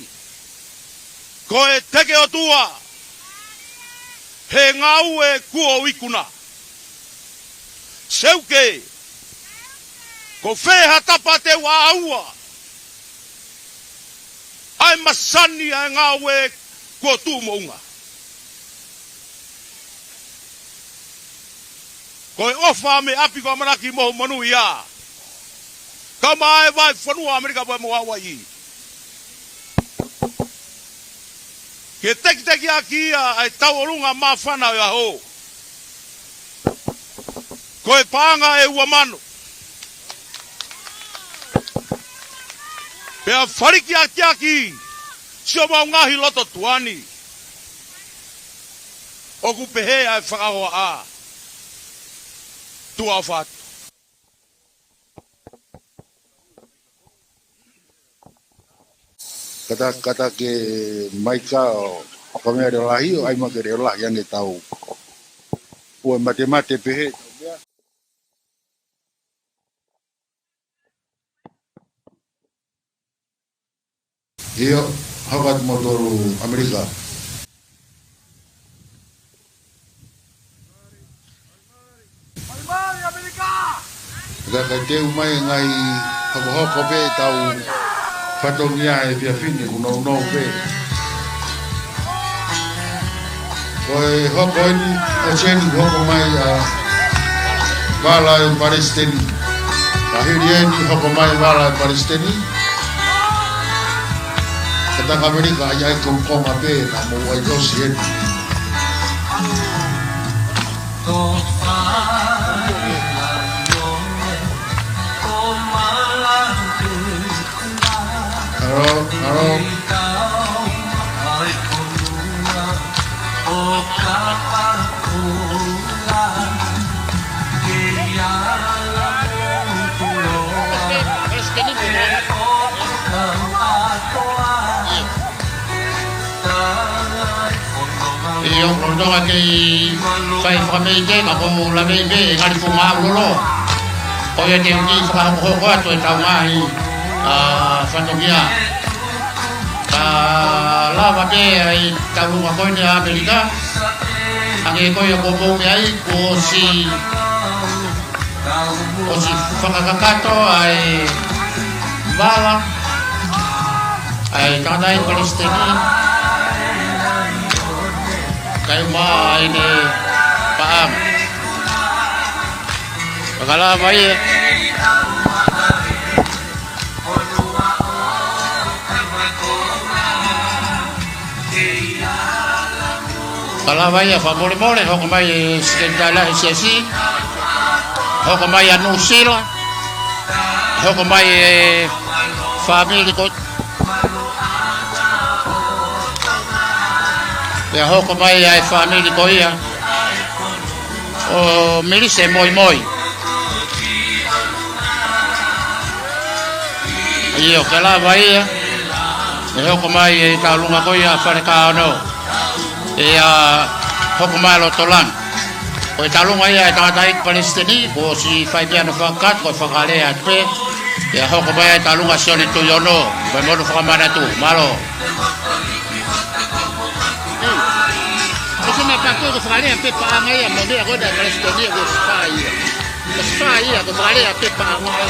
Ko e teke otua. He ngau e kua ikuna. Seuke. Ko wheha tapa te wa aua. Ai masani ai ngau e kua tūmounga. Ko e ofa me api ko amanaki mohu manu ia. Kama ai vai whanua Amerika pai mo Hawaii. Ke teki aki ia ai tau orunga maa whana o aho. Ko e pāanga e ua mano. Pea whariki aki. Sio mau Ngaahi loto tuani. Oku pehe ai whakahoa a. Tua whatu. Kata ke maika o kamere lahi o ai makere lahi ane tau. Ua mate pehe. Iyo, hakat motoru Amerika. Moimoi Amerika! Kaka te umai ngai hoko pe tau whatongia e pia whine kuno no pe. Koe hoko ni o cheni hoko mai a wala e Palesiteni. Kahirieni hoko mai wala e Palesiteni. Tatakamotonga ai ko Konga pe na mo ai dosi e. Aro. Iyo kondoa kei fai Fakame'ite ka ko la bebe ngari ko ngaulo. O ye te ngi fa ko ko to Ngaahi fantogia. Lava ke ai talu ko ni Amerika. Ange ko yo ko mo ai ko si fakakato ai bala ai tanai Palesiteni. Kay ma ini paam bagala baye bala baye fa mole hoko mai skendala SIASI hoko mai anusila hoko mai family ko ya hoko mai ai family ko ia o milise Moimoi io kala vai e hoko mai e talunga ko ia Fakale'o e hoko mai lo tolan o talunga ia Tangata'eiki Palesiteni ko si fai piano fakat ko Fakale'o pe e hoko mai talunga soli tu yono ba mo famana tu malo me pasó que Fakale'o pe pa ngai mo de agora Palesiteni ko sfai ko Fakale'o pe pa ngai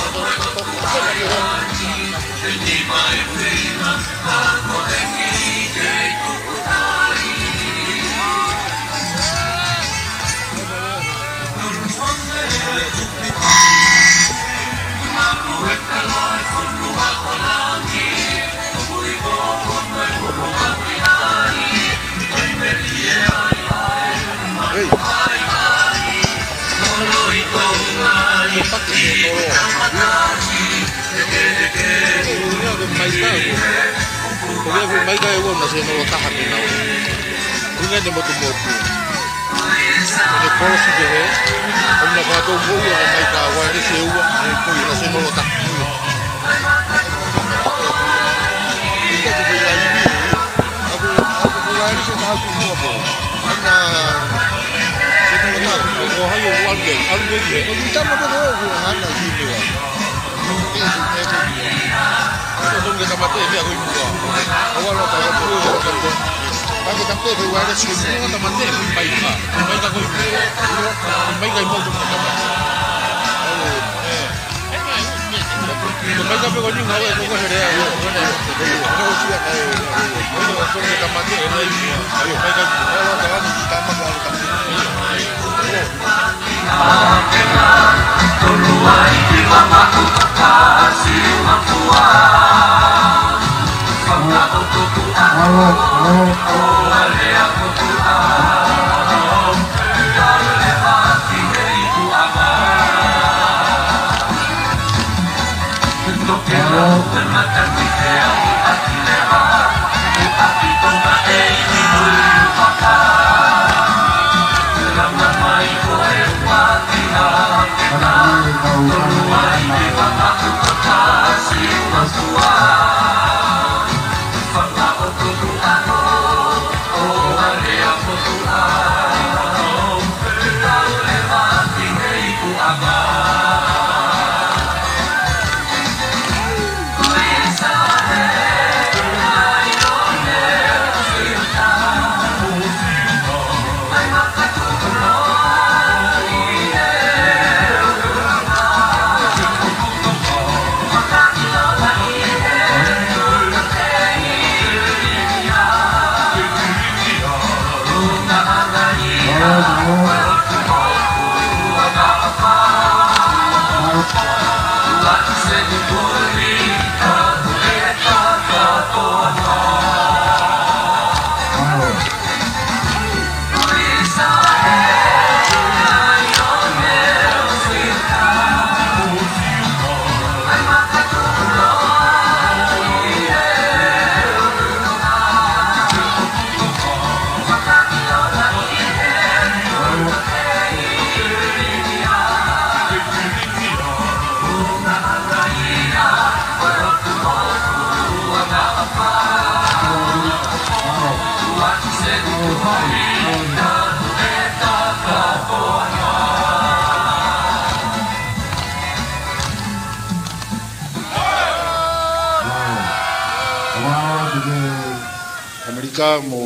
Amerika mo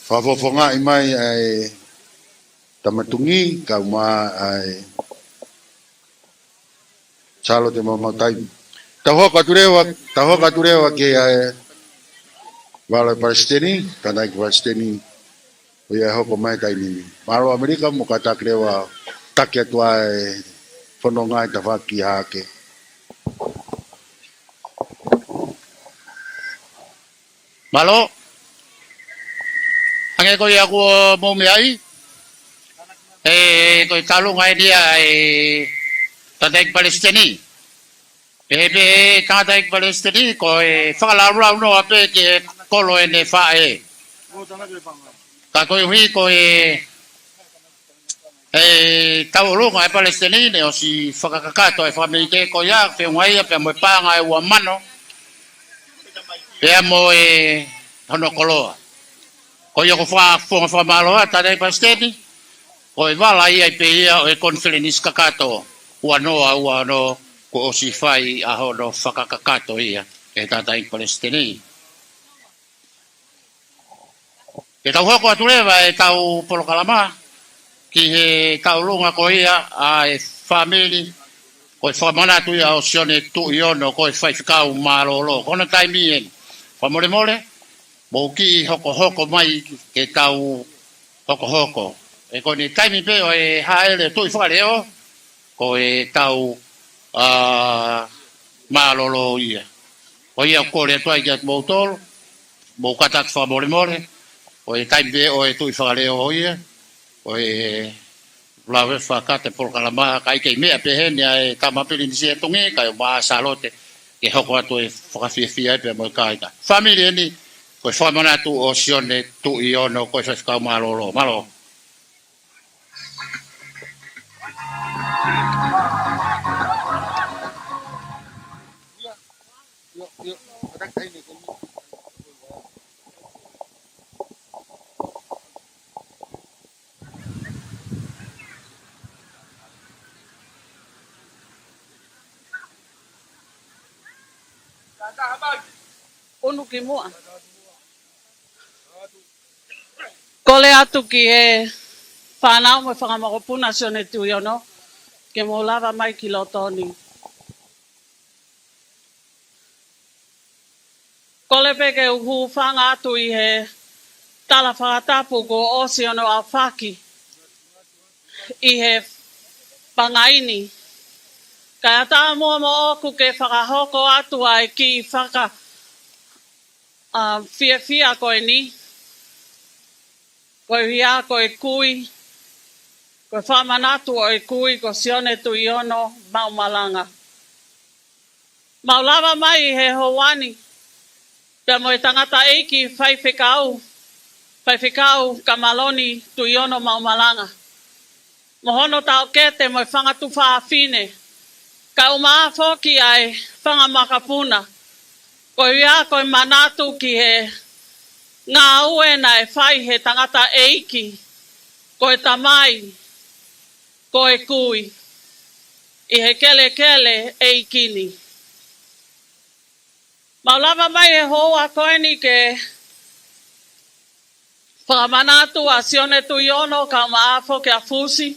fafofonga mai ai tamatungi ka ma ai chalo te mama tai taho katurewa ke ai wala Palesiteni kana Palesiteni o ia hoko mai tai ni maro Amerika mo kata krewa takia tua fononga ta faki hake Malo. Ange ko ia ko Moimoi. Ko talunga dia Tatakamotonga Palesiteni. Be Tangata'eiki Palesiteni ko Fakale'o no ape ke Koloa'ia fae. Ka ko hui ko taulunga Palesiteni ne o si Fakakato Fakame'ite ko ia pe ngai pe mo panga ua mano. Pe mo hono Koloa'ia. Ko ia ko fa malo Tatakamotonga Palesiteni. Ko wala ia pe ia o konferensi kakato ua no ko si fai aho no Fakakato ia Tatakamotonga Palesiteni. Tau hoko atuleva tau Ulukalala ki he tau lunga ko ia family ko famana tu ia o Sune tu iono ko fai fikau malolo kono taimien famole mo ki hoko mai ke tau hoko ko ni taimi pe o haele tu Fakale'o ko tau malolo ia o ia ko le tu ia botol mo katak famole o taimi pe o tu Fakale'o ia o lawe fakate Ulukalala kai ke me pe hen Tama Pilinisi tonge kai ba salote ke hoko atu fakafia pe mo kai ta family ni ko famana tu o Sune tu iono ko fa ka malo Unu ki mua. Kole atu ki whanau mo whakamokopuna Sune tu iono ke mo lava mai ki lotoni. Kole peke uhu whanga atu i he tala Fakatapu ko osi ono a whaki i he pangaini. Kaya tā mua mo oku ke whakahoko atu ai ki whaka fia koe ni. Koe hia koe kui. Koe whamanatu o kui ko Sune tu iono mau malanga. Mau lava mai he hoani. Pea mo Tangata'eiki whai whikau Kalauni tu iono mau malanga. Mohono tau kete mo whangatu whaafine. Ka umaa foki ai whangamakapuna. Koe hia koe manatu ki he ngā uena whai he Tangata'eiki. Koe tamai. Koe kui. I he kele eikini. Maulava mai he hoa koe ni ke whakamanatu a Sune tu iono ka maafo ke a fusi.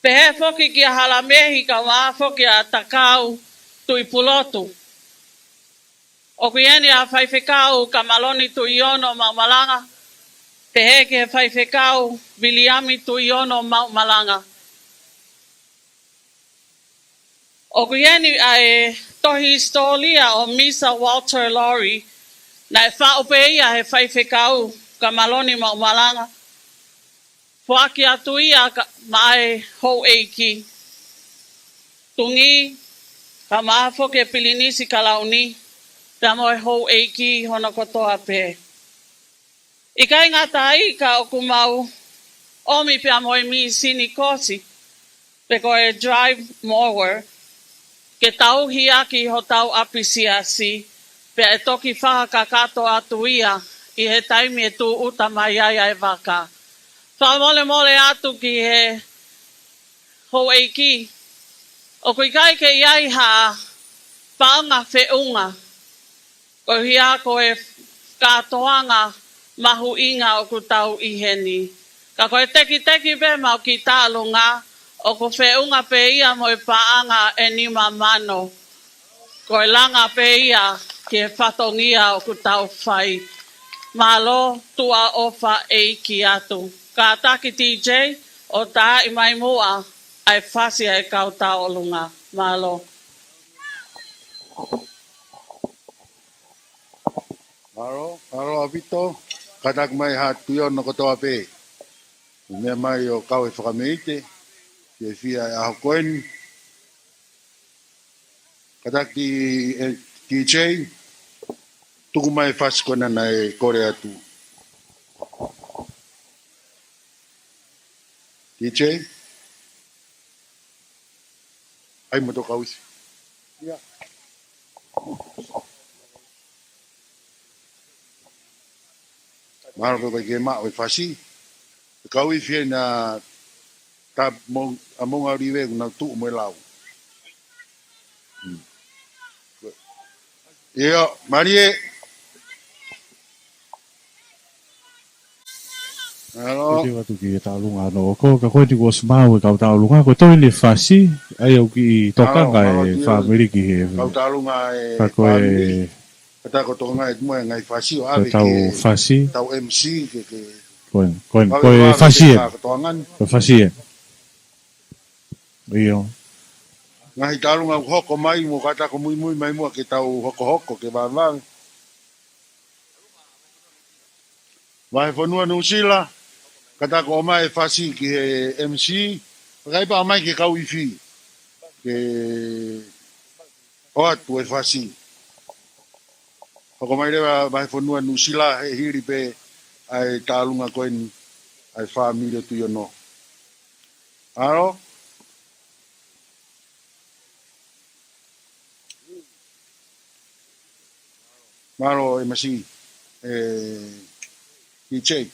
Pehe foki ki a halamehi ka maafo ke a takau Tupouto'a. O kuieni a whaiwhekau ka maloni tu iono mau malanga. Pehe ke whaiwhekau biliami tu iono mau malanga. O kuieni a tohi istolia o Misa Walter Lori na whaopea he whaiwhekau ka maloni mau malanga. Whaki atu ia mai hou eiki. Tungi ka maafo ke Pilinisi Kalauni. Pea moe hou eiki hono kotoa pe. I kai Ngaahi ka o kumau omi pea moe mi sini kosi. Pe koe drive mower. Ke tau hia ki ho tau api SIASI. Pea e toki whaha ka kato atu ia I he taimi e Tupouto'a mai ai ai waka. Whamole mole atu ki he hou eiki. O kui kai ke iai ha paanga whiunga. Ko hia ko e katoanga mahu inga o ku tau iheni. Ka koe teki be mau ki tālunga o ku whiunga pe ia mo e paanga e nima mano. Ko e langa pe ia ki e whatongia o ku tau whai. Malo tua ofa e ki atu. Ka taki TJ o tā i mai mua ai whasia e kau taolunga. Malo. Aro avito, katak mai ha tuyon no kotoa pe. Me mai o kau e Fakame'ite, ke fia e Aho koen. Katak ki TJ, tuku mai whaskona na e kore atu. TJ? Ai moto kausi. Yeah. Maro ko ke ma o fasi. Kau i fie na ta among ariwe na tu mo lau. Yo, Marie. Hello. Ko te watu ki e tālunga no. Ko ka koe te kua smau e kau tālunga. Ko toi le whasi. Ai au ki tokanga e whameriki he. Kau tālunga e ka koe kata ko tonga e mua ngai fasi o ave tau whasi. tau MC ke Koe whasi e. Koe whasi e. Iyo. Ngahi tālunga hoko mai mo kata ko Moimoi mai mua ke tau hoko ke vāvang. Vai whanua nusila. Kata ko mai fasi ki he MC. Rai pa mai ke kau ifi. Ke oatu e fasi. Hoko mai rewa vai whanua nusila he hiri pe ai tālunga koen ai whamire tu yono. Aro? Maro e masi. DJ.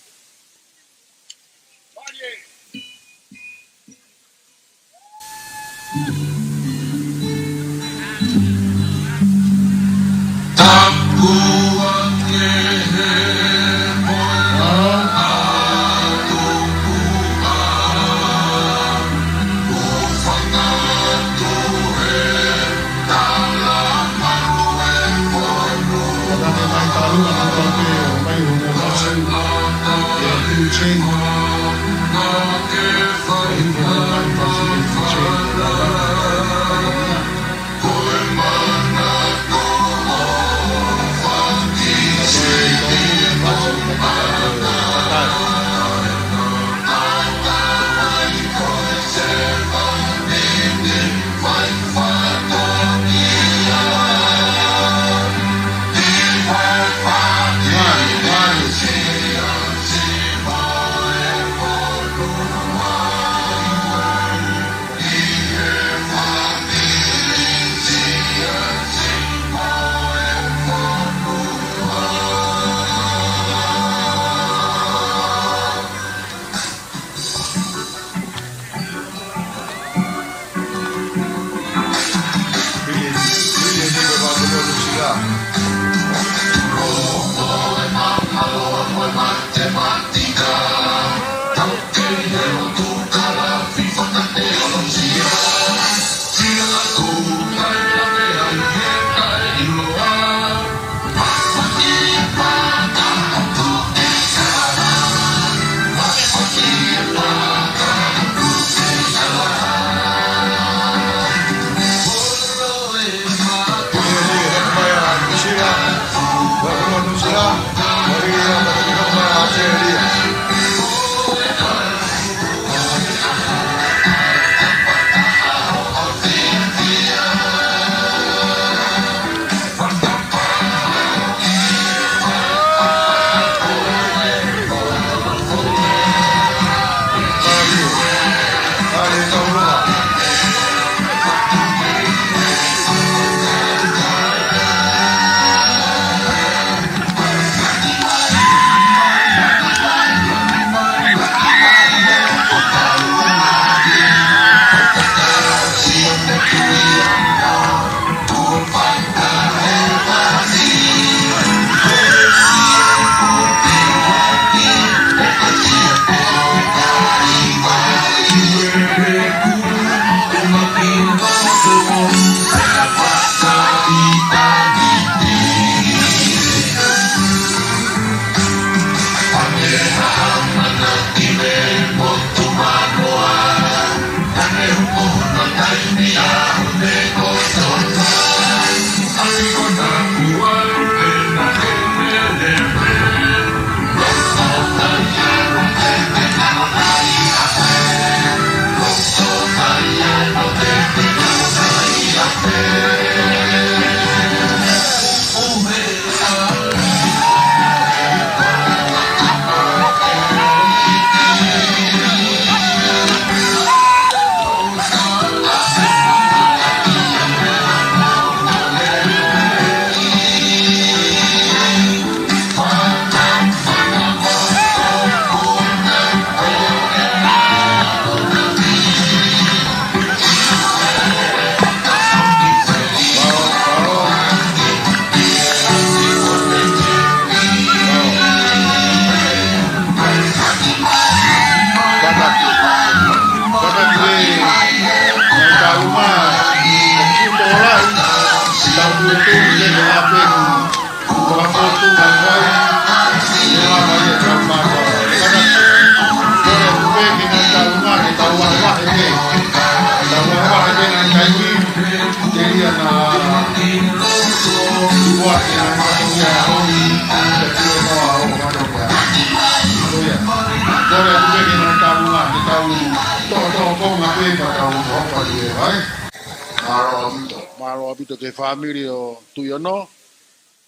Maro abito ke family o tuyono,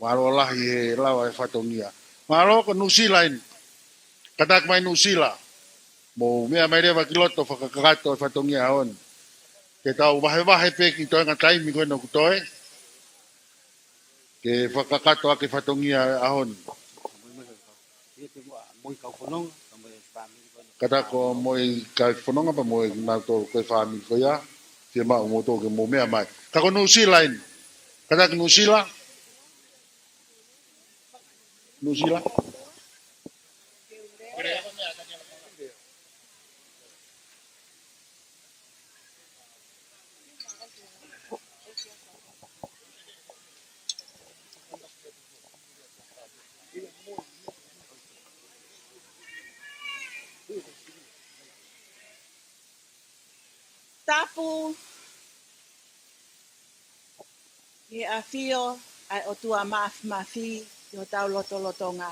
maro lahi he lawa e whatongia. Maro ko nusilain, katak mai nusila, mo mea mai rewa kiloto whakakakato e whatongia haon. Ke tau wahe peki toi ngā taimi koe no kutoe, ke whakakato ake whatongia ahon. Katako moi kai whanonga pa moi nato koe whaami koe ia, te maa umoto ke mo mea mai. Kako nusila in, katako nusila? Nusila? Tapu e a fio ai o tua mafi i o tau loto ngā.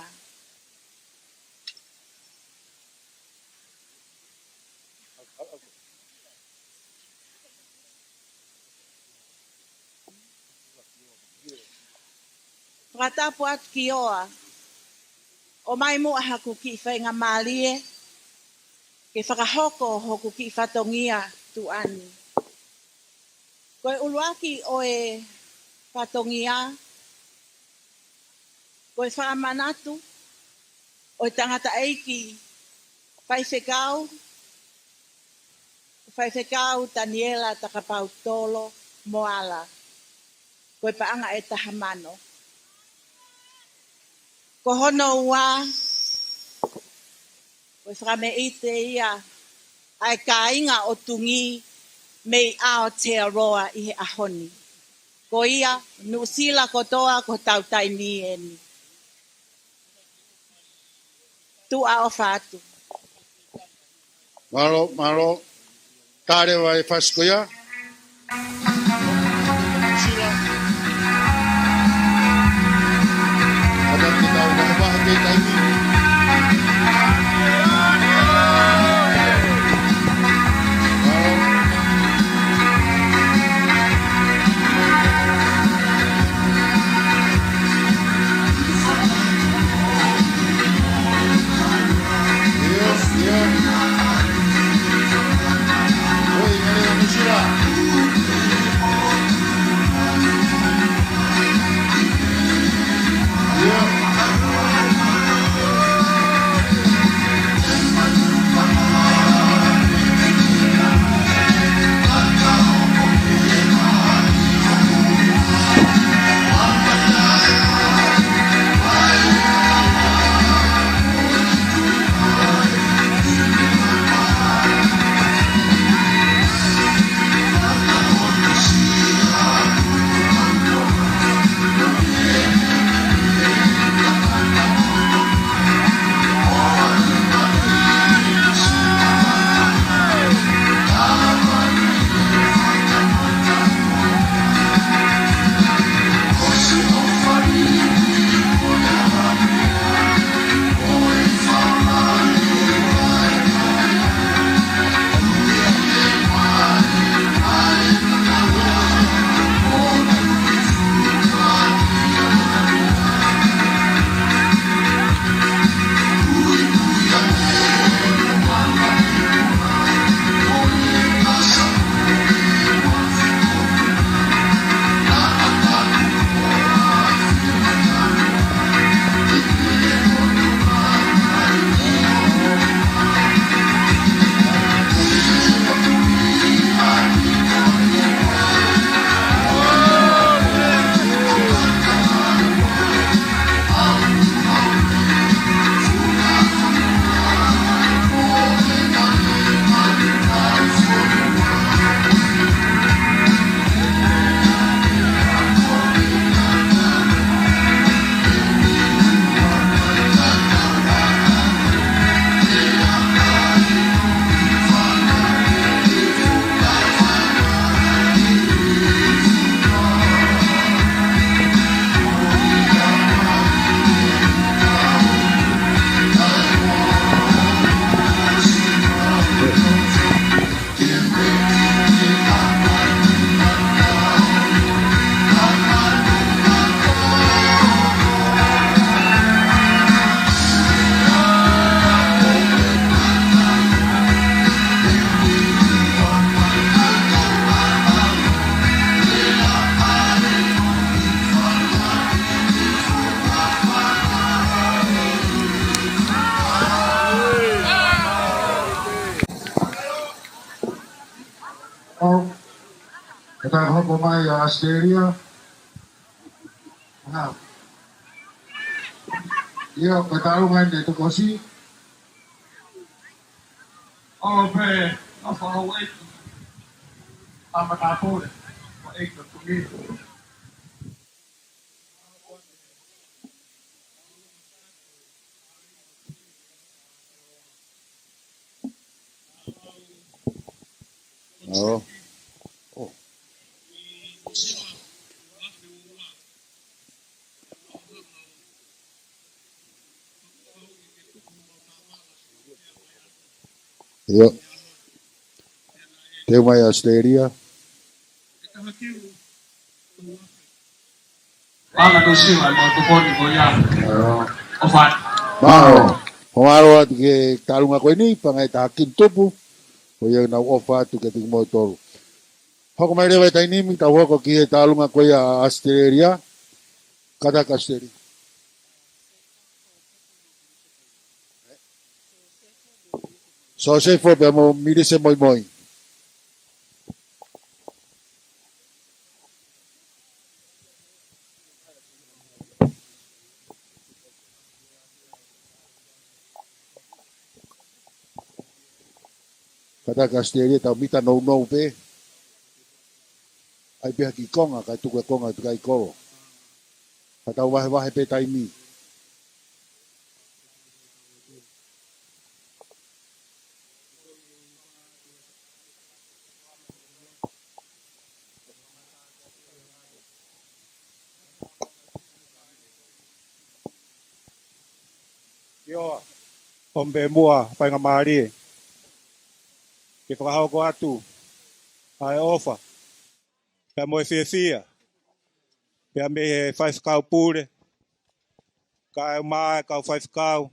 Whakatapu atu ki oa, o mai mua haku ki whainga mālie, ke whakahoko hoku ki whatongia tu ani. Koe uluaki o e whatongia, koe whaamanatu, o e Tangata'eiki, whaiwhekau Daniela Takapautolo Moala, koe paanga e tahamano. Ko hono ua, koe Fakame'ite ia, ai ka inga o tungi mei Aotearoa i he ahoni. Ko ia, nusila kotoa ko tau taimi eni. Tu a o fatu. Maro, tare vai faskoia. Ada kita udah bahagi taimi. ta hoko mai a Australia. Nga. Ia ka tarungan de tokosi. O pe no follow it. Tangata'eiki. Wa eka tumi. Oh. Yo. Teu mai Australia. Panga to sila mo to poni ko ya. Ofat. Mao. Pomaro at ke talunga ko ni pangai takin tupu. O ia na ofa tu ke ting motor. Hoko mai rewa tai ni mi ta hoko ki talunga ko ya Australia. Kada ka Australia. So se fo pe mo mire se Moimoi. Kada ka Australia tau mita no pe. Ai pe ki Konga ka tu Konga tu kai koro. Kata wahe pe tai mi. Yo, ombe mua pai ngā maari. Ke whakahau ko atu. Ai ofa. Pea moe fia. Pea me he whaifkau pūre. Ka au mai, ka au whaifkau.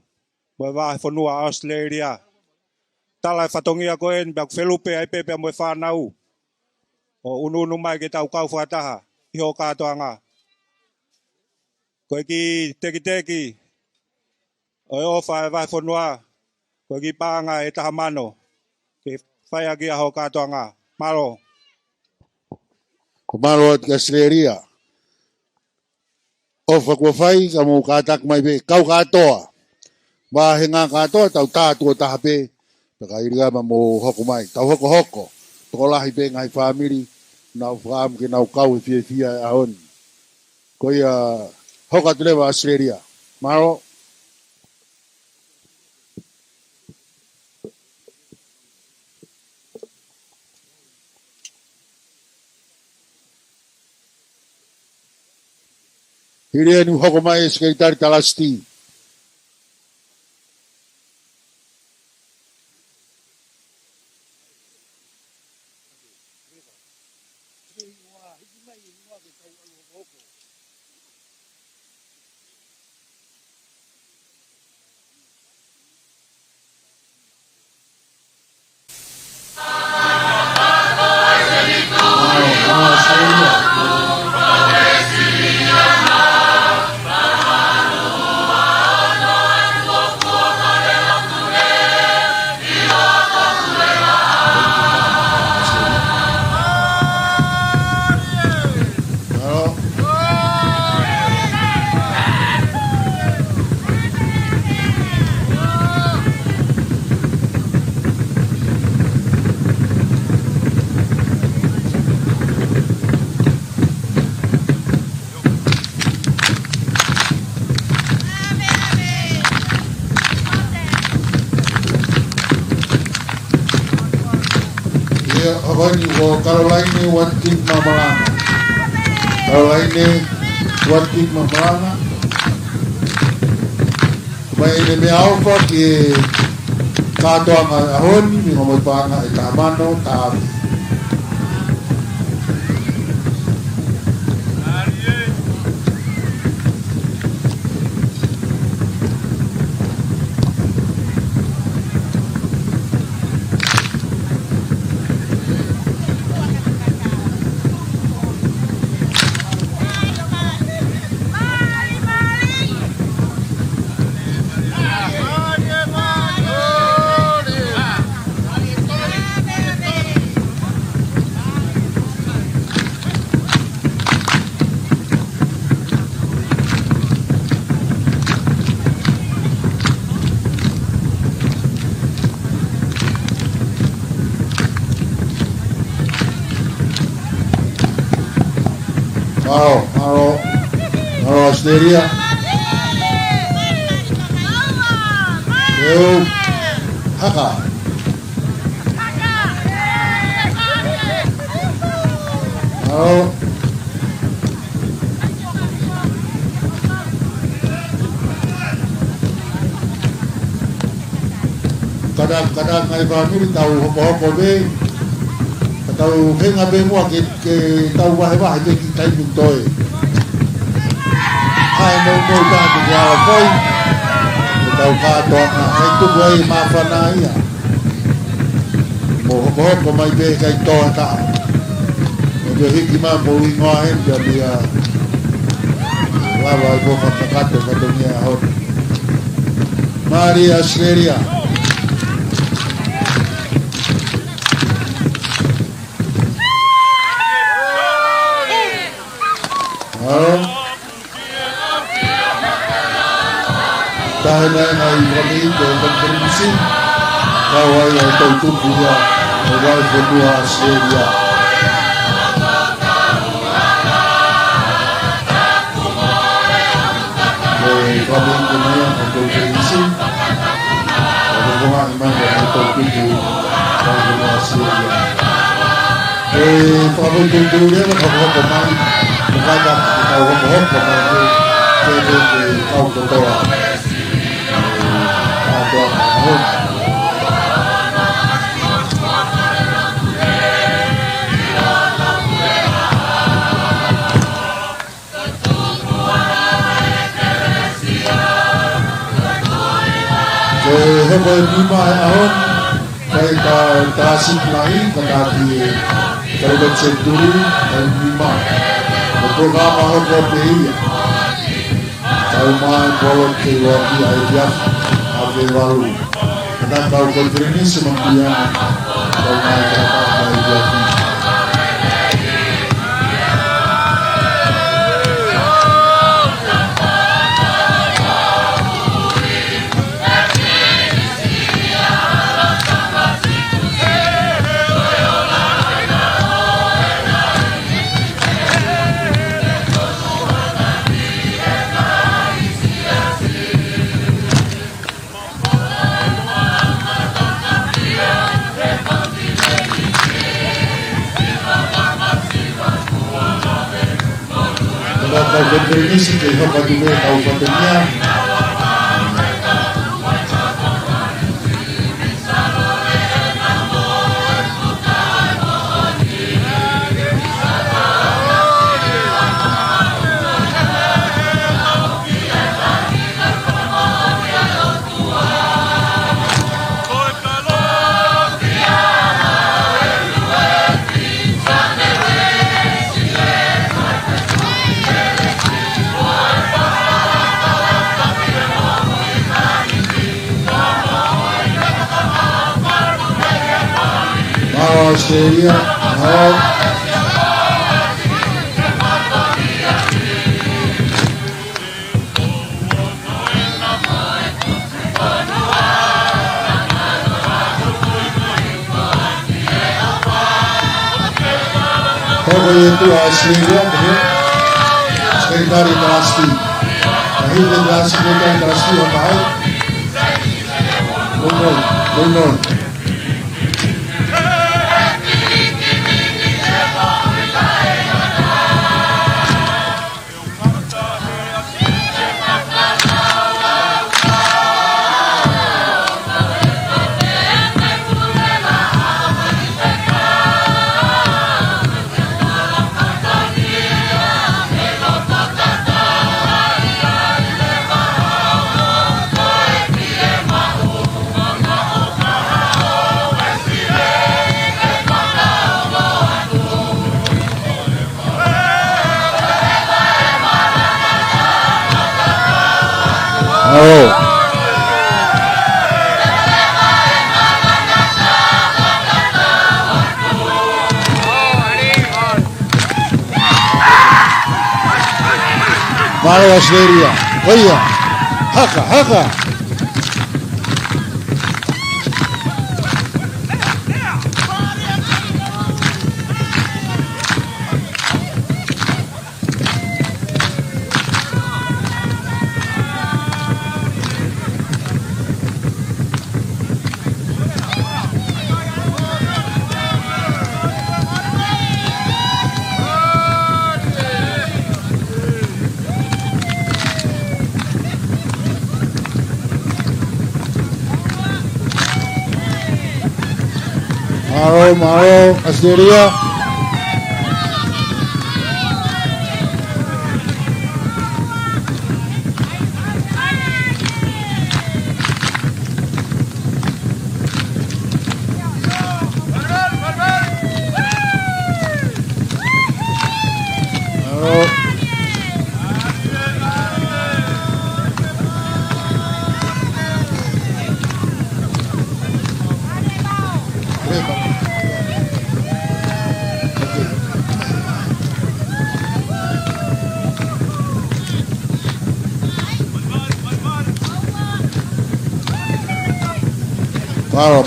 Moe wahe whanua Australia. Tala e whatongia ko en, pea whelupe ai pea moe whanau. O unu mai ke tau kau whataha. Iho katoa ngā. Koe ki teki. O ofa e wahe whanua. Koe ki pānga e taha mano. Ke whai aki aho katoa ngā. Maro. Pomaro at ka Australia. Ofa ko fai ka mo katak mai pe kau katoa. Ba henga katoa tau tātua taha pe. Peka iriga ma mo hoko mai. Tau hoko. Toko lahi pe ngai family. Nau whaam ke nau kau e fia e ahon. Ko ia hoka tulewa Australia. Maro. Hiria ni hoko mai e sekretari talasti. Habani ko Kalauni watik mamalanga. Kalauni watik mamalanga. Mai ne me alfa ki katoa nga ahoni mi ngomoi panga e tamano tabi. Aho Australia. Eu haka. Aho kadang ngai family tau hopo be tau henga be mo ke tau wa ke ki tai min toi ai no ta ki ya foi tau ka to ai tu wei ma fa na ia mo mai be kai to ta mo hiki ma mo i Ngaahi ya dia wa ko ka to ni ho Maria Australia. Dahil ay kami ito Pilinisi kaway ay Tupouto'a Ouau Taumafa Australia kami ito na yan ang Pilinisi kagubuhan naman ang Tupouto'a Ouau Australia Tupouto'a nakakuha Mukada ikaw kamay Tupouto'a Heboh lima ahon kaya tasik lain kaki Celebratory dan lima program ahon Havea kau main bola ke wakil ayah Havea kita tahu Pilinisi sembilan kau main kata ayah Kalau Pilinisi ke Fakatapui kabupatennya Australia, itu Australia, sekretari trustee. Akhir generasi sekretari trustee apa hai? Luncheon. Malo Australia, oya, haka. Maro, Asteria.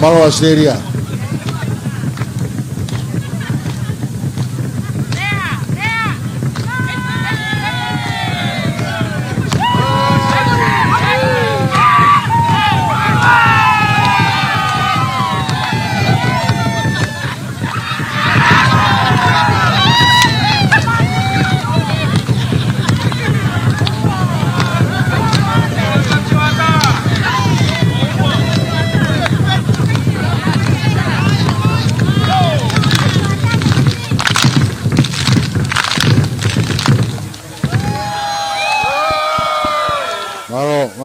Maro, Asteria.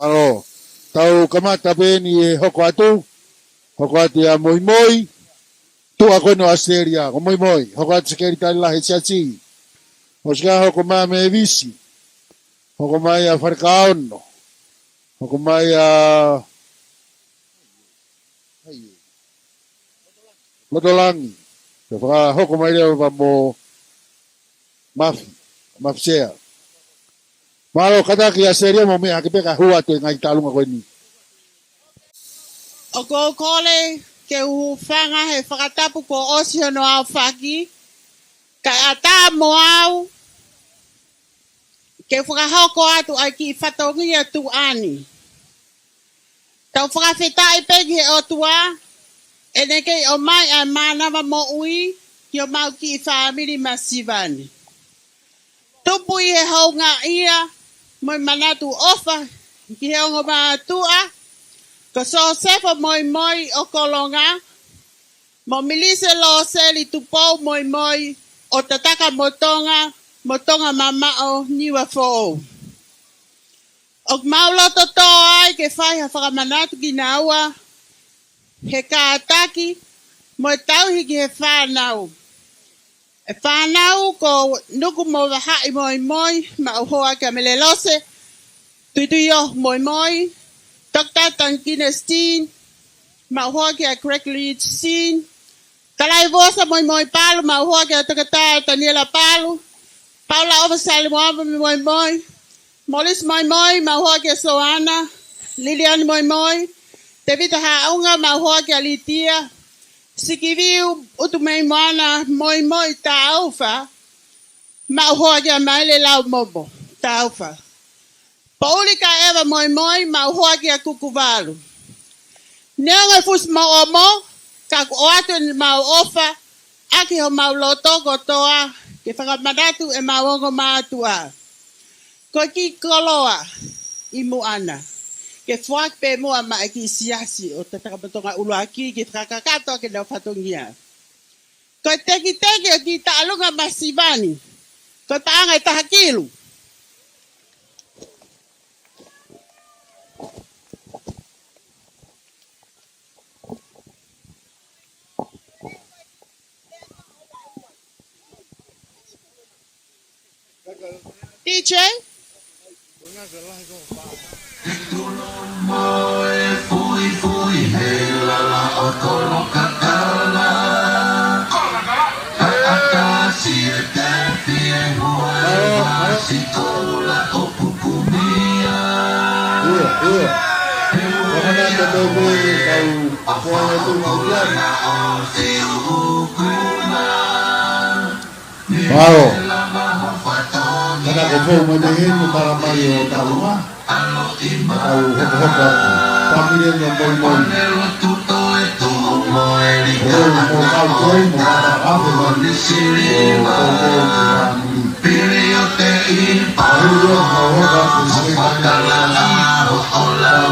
Maro. Tau kamata beni e hoko atu a Moimoi, tu a kono Asteria, o Moimoi, hoko atu sekeri tali lahe SIASI, o sika hoko maa me visi, hoko mai a Fakale'o, hoko mai a Lotolangi, hoko mai leo mo mafi sea. Malo kataki Asteria mo mea kipeka hua te ngai talunga koe ni. O kole ke uhufanga he fakatapu ko osio no au faki. Ka ata moau ke whakahoko atu ai ki whatongia tu ani. Tau whakawhetai pegi he o tua, e nekei o mai a manawa mo ui, ki o mau ki whaamiri masivani. Tupui he hau Ngaahi, moi manatu ofa, ki he ongo maatua, ko so sefa Moimoi o Konga, mo milise lo seli tupou Moimoi o Tatakamotonga, motonga mamao niwa fo. O mauloto to ai ke whai ha whakamanatu ki naua, he kātaki, mo tau hiki he whānau. E whānau ko nuku mo wahai Moimoi, ma uhoa ka melelose, tuituio Moimoi, Dr. Tanginestein, ma uhoa ka correctly seen, Kalai vosa Moimoi Palu, ma uhoa ka Tangata'eiki Palu, Paula oversali Moimoi, Molis Moimoi, ma uhoa ka Soana, Lilian Moimoi, Tevita haunga ma uhoa ka Litia, Sikiviu utumei moana Moimoi taufa, ma uhoa ka maile lau mobo, taufa. Pauli ka eva Moimoi, ma uhoa ka kukuvalu. Neonga fus ma omo, ka oatu ma ofa, aki ho ma loto kotoa, ke whakamanatu e ma wongo mātua. Ko ki Koloa'ia, imu ana. Ke whaak pe mua ma e ki SIASI o Tatakamotonga uluaki ki whakakato ke nau whatongia. Ko teki o ki taalunga masivani. Ko taanga e tahakilu. DJ? Wow. Kada ko po mo din para mayo taluma. Au hoko pamilya ng Moimoi. Mo kau koy mo ako mo Siliva. Piliote in Paula mo Fakale'o Paula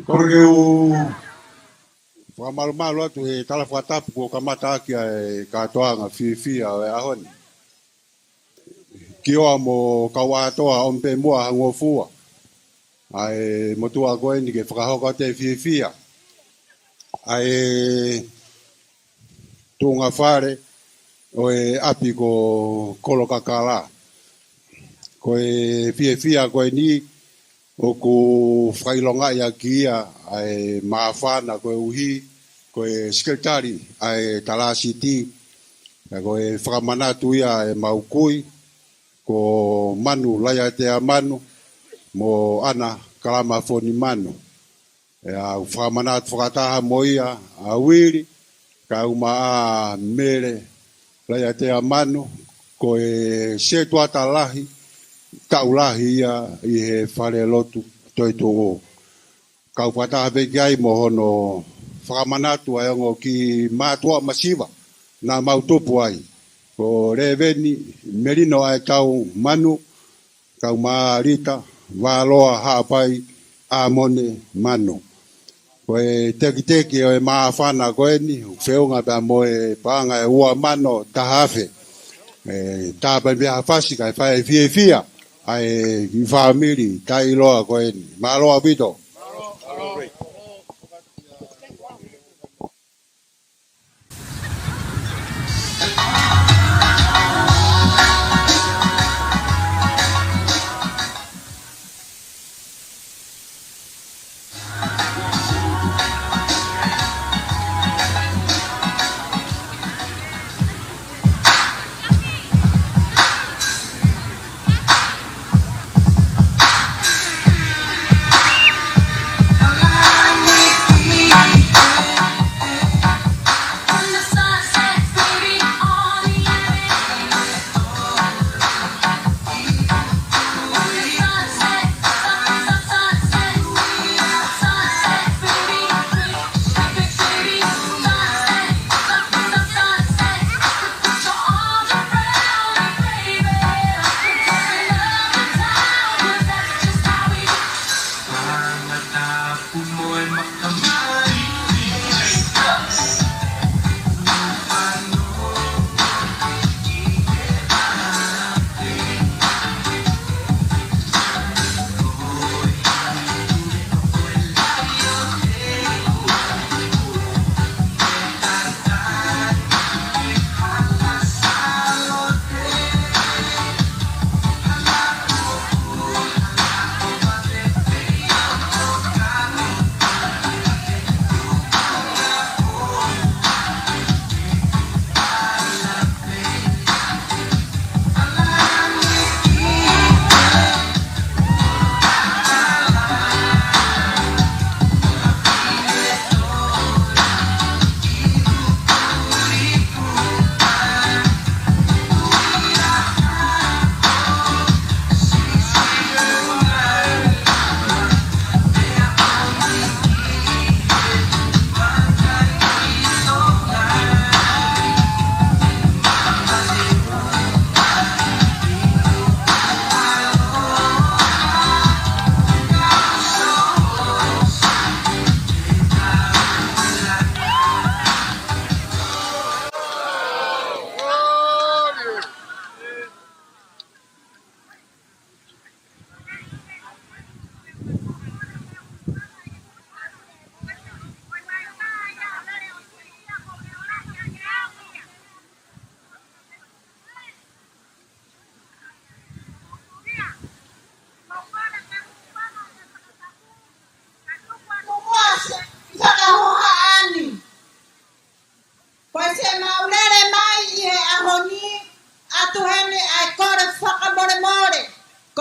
Porque o whamalumalu atu he tala whatapu ko kamata aki e katoanga whiwhia e ahoni. Ki oa mo kawatoa ompe mua hangofua. Ai motua koe ni ke whakahoka te whiwhia. Ai tunga whare o e api ko Ulukalala. Ko e whiwhia koe ni o ku Ngaahi kia ai maafana ko uhi ko Secretary ai talasiti ko e whakamanatu ia e maukui ko manu laia te manu mo ana kalama foni manu e a whakamanatu whakataha mo ia a wiri ka uma a mere laia te manu ko e setuata lahi taulahi ia I he Falelotu toi togo. Kau pata habe gai mo hono whakamanatu ai ongo ki mātua masiva na mautopu ai. Ko reveni merino ai kau manu, kau maarita, waloa hapai a mone manu. Ko e teki o e maafana koe ni, whiunga pia mo e panga e ua mano tahafe. Tāpai pia hawhasi kai whae whiwhia. Ai family tai loa koe ni. Maloa pito.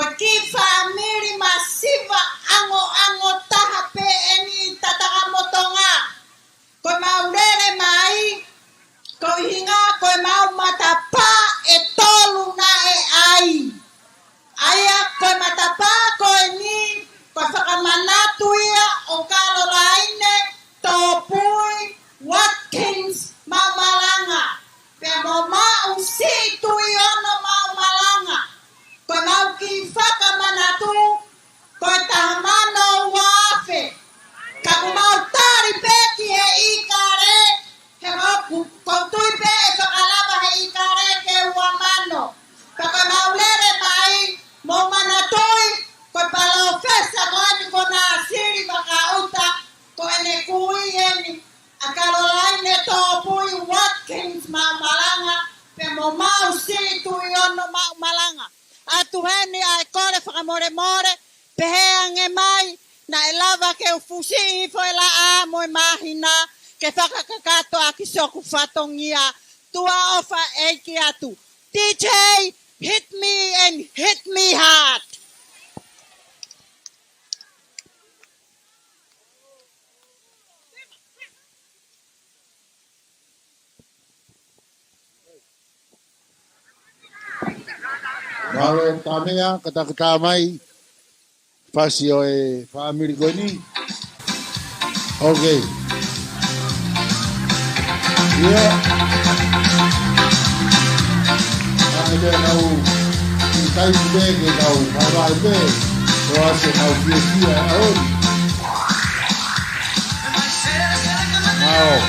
Ko ki family masiva ango taha pe eni Tatakamotonga. Ko maurere mai, ko hinga ko mau matapa e tolu na e ai. Aya ko matapa ko ni ko whakamanatu ia o Kalauni, Tapuni, Watkins, Mamalanga. Pea mo mau situ iono Mamalanga. Ko mau ki whakamanatu, ko tahamano wafe. Ka mau tari peki he ikare, he mau tui pe e whakalava he ikare ke uamano. Ka mau lere mai, mo manatoi, ko palo festa ko ani ko na Siliva kauta, ko ene kui eni. A Kalauni Tapuni Watkins Mamalanga, pe mo mau situ iono Mamalanga. Atu heni ai kore whakamore, pe heange mai, na e lava ke ufusi ifo e la a mo e mahina, ke whakakakato a ki soku whatongia, tua ofa eiki atu. DJ, hit me and hit me hard. Malo tamea kata mai pasi o e family goni. Okay. Yeah. Ada nau kai be ke nau vai be. Roase nau fia aon.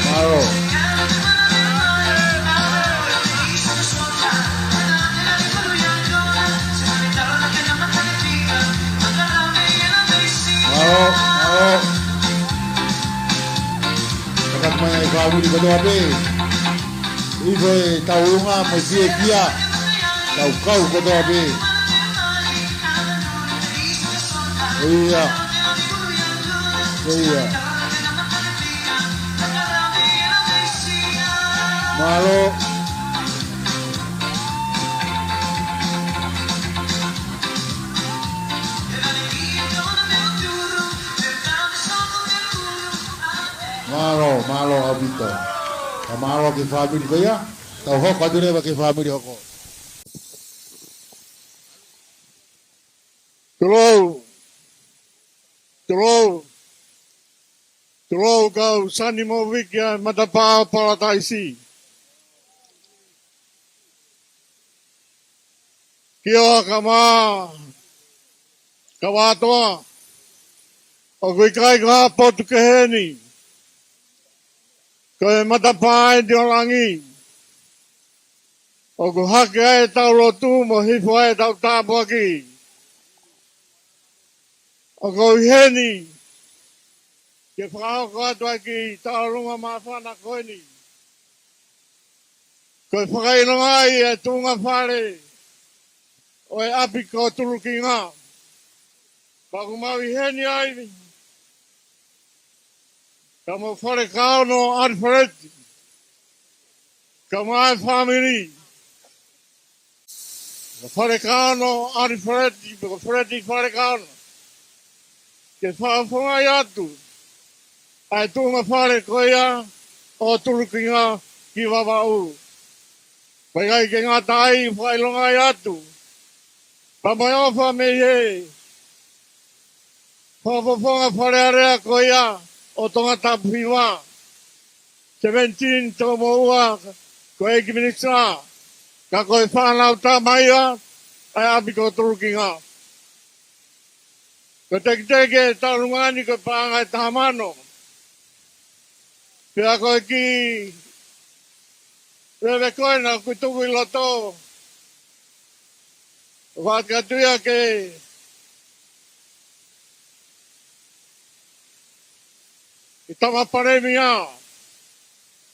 Malo. Kakat mai family ko abe. Ibo e taunga mo kia. Kau ko abe. Iya. Malo. Malo abito. Malo ke family ko ya. Tau hoko adure ba ke family hoko. Tulou kau sani mo wikia matapa parataisi. Kio kama kawatoa. O kai ka potu keheni. Ko matapa e diolangi. O hake e tau lotu mo hifo e tau tapuaki. O heni. Ke whakao ko atua ki taurunga mawhana koeni. Ko whakainonga i e tunga whare. O e api ko turuki ngā. Paku mawi heni ai. Ka mo whare kao no arwhareti. Ka mai whamiri. Ka whare kao no arwhareti. Ka whareti whare kao no. Ke whawhunga i atu. Ai tunga whare koia o turuki ngā ki wawau. Pai gai ke ngā tai whailonga i atu. Pa mai ofa me he. Whawhawhonga whare area koia o Tongatapu hiwa. 17 tō moua ko eiki minisa. Ka koe whanau tā maia ai api ko turuki ngā. Ko teke tarungani ko pāngai tāmano. Pea koe ki rewe koe na kutuku i loto. Whakatuia ke i tama paremia.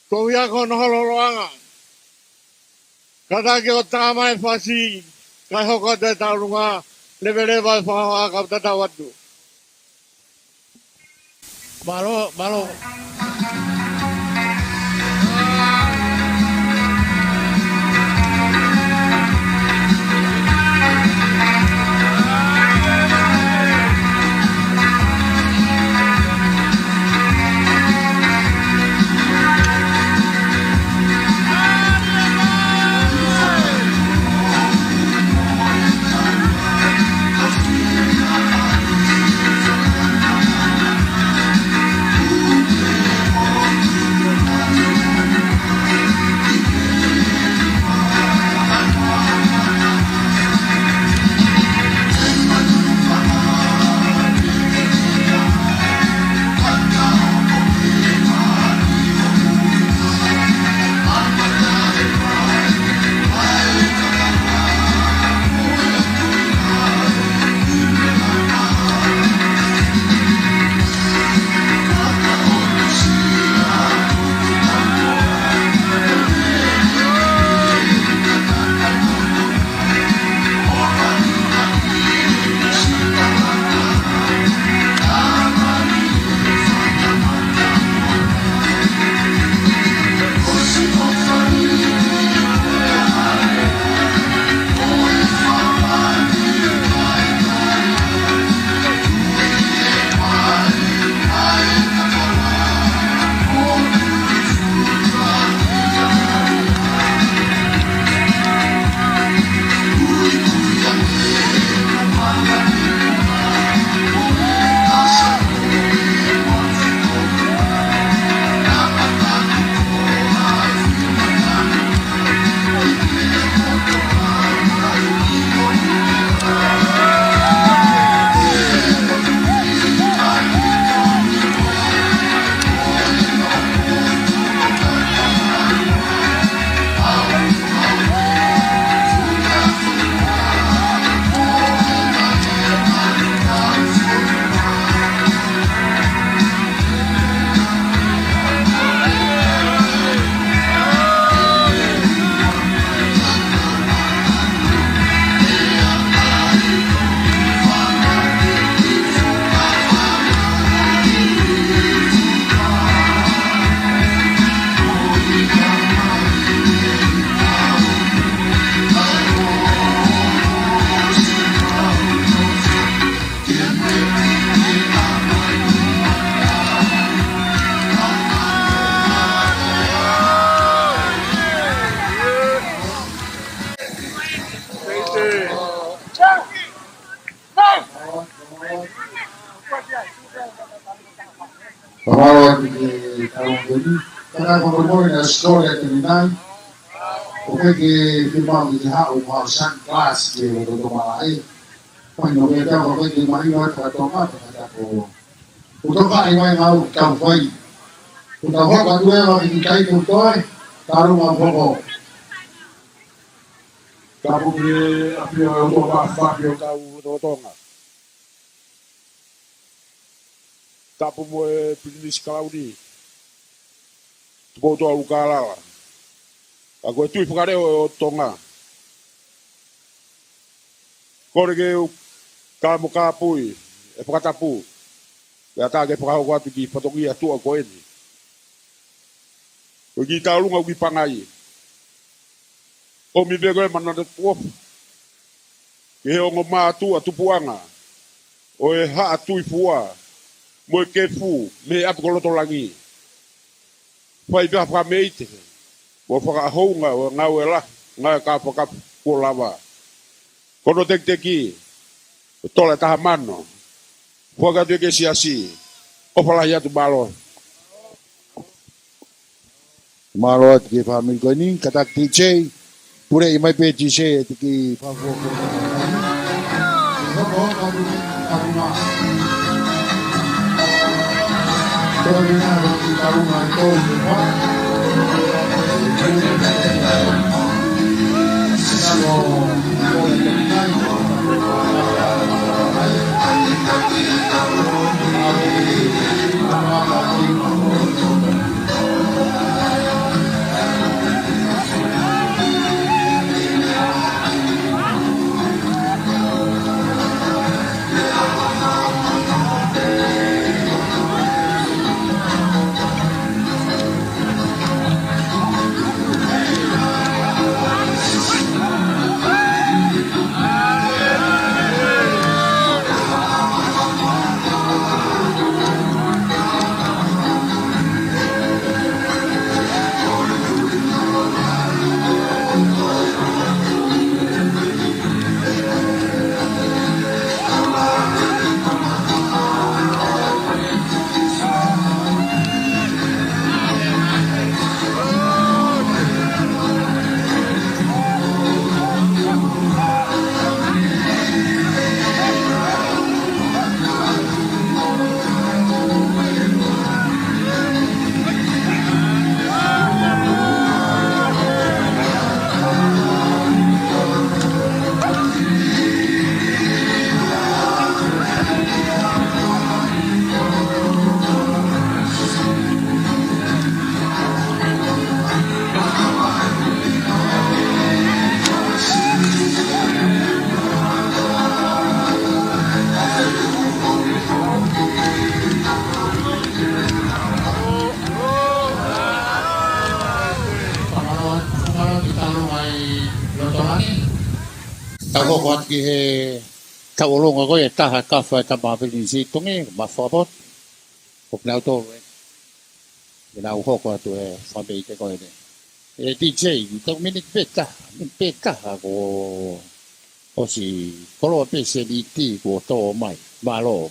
Ko hiako no holoroanga. Kata ke o Tama e whasi. Kai hoko te taurunga. Lewe whahoa ka tatawatu. Malo. Pai Moimoi na storia terminai. Oke ke firman di hau pausan kelas ke untuk malai. Pai no ke tau oke ke mai no ka tonga ka ko. Untuk ka ai mai ngau tau fai. Untuk ho ka due wa ki kai ku toi. Taru ma poko. Tapu ke api o to ba fa ke tau Tonga. Tapu mo Pilinisi Kalauni. Tupouto'a Ulukalala. Ako e tui Fakale'o o Tonga. Kore ke Takamotonga e Fakatapui. Ia tā ke whakahau atu ki whatongia tua ko eni. O ki tālunga uki pangai. O mi vego e manana tuofu. Ke he ongo maa tua tupuanga. O e haa tui fua. Mo e ke fu me atu koloto langi. Whai pia Fakame'ite. Mo whakahounga o ngau e la. Ngai ka whakapu ko lava. Kono teki. O tole taha mano. Fuaga tu ke SIASI. O palahi atu malo. Malo ke family ko ni katak TJ. Pure i mai pe TJ ki favor ko. Ako kuat ki he taulong ako e taha kafa Tama Pilinisi tungi mafabot. Kok na to e. Ina uho ko to e Fakame'ite ko e. E DJ to minit beta ako o si Palesiteni ko to mai malo.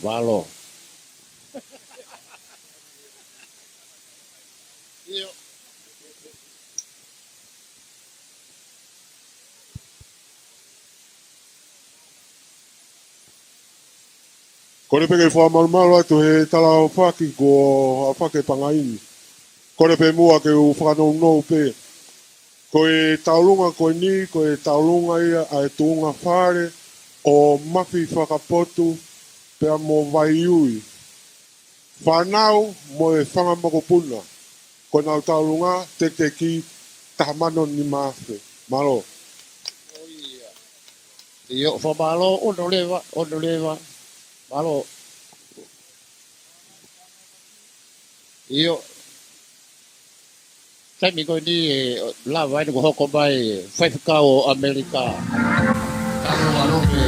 Kore pe ke wha malumalo atu he tala o whaki ko a whake pangaini. Kore pe mua ke u whanau nou pe. Ko e taulunga ko ni, ko e taulunga ia a e tuunga whare o mafi whakapotu pe a mo vaiui. Whanau mo e whangamakopuna. Ko nau taulunga te ki tahamano ni maafe. Malo. Iyo whamalo ono lewa. Malo. Iyo. Sai mi ko ni la vai ko hoko mai Fakale'o o Amerika. Malo ke.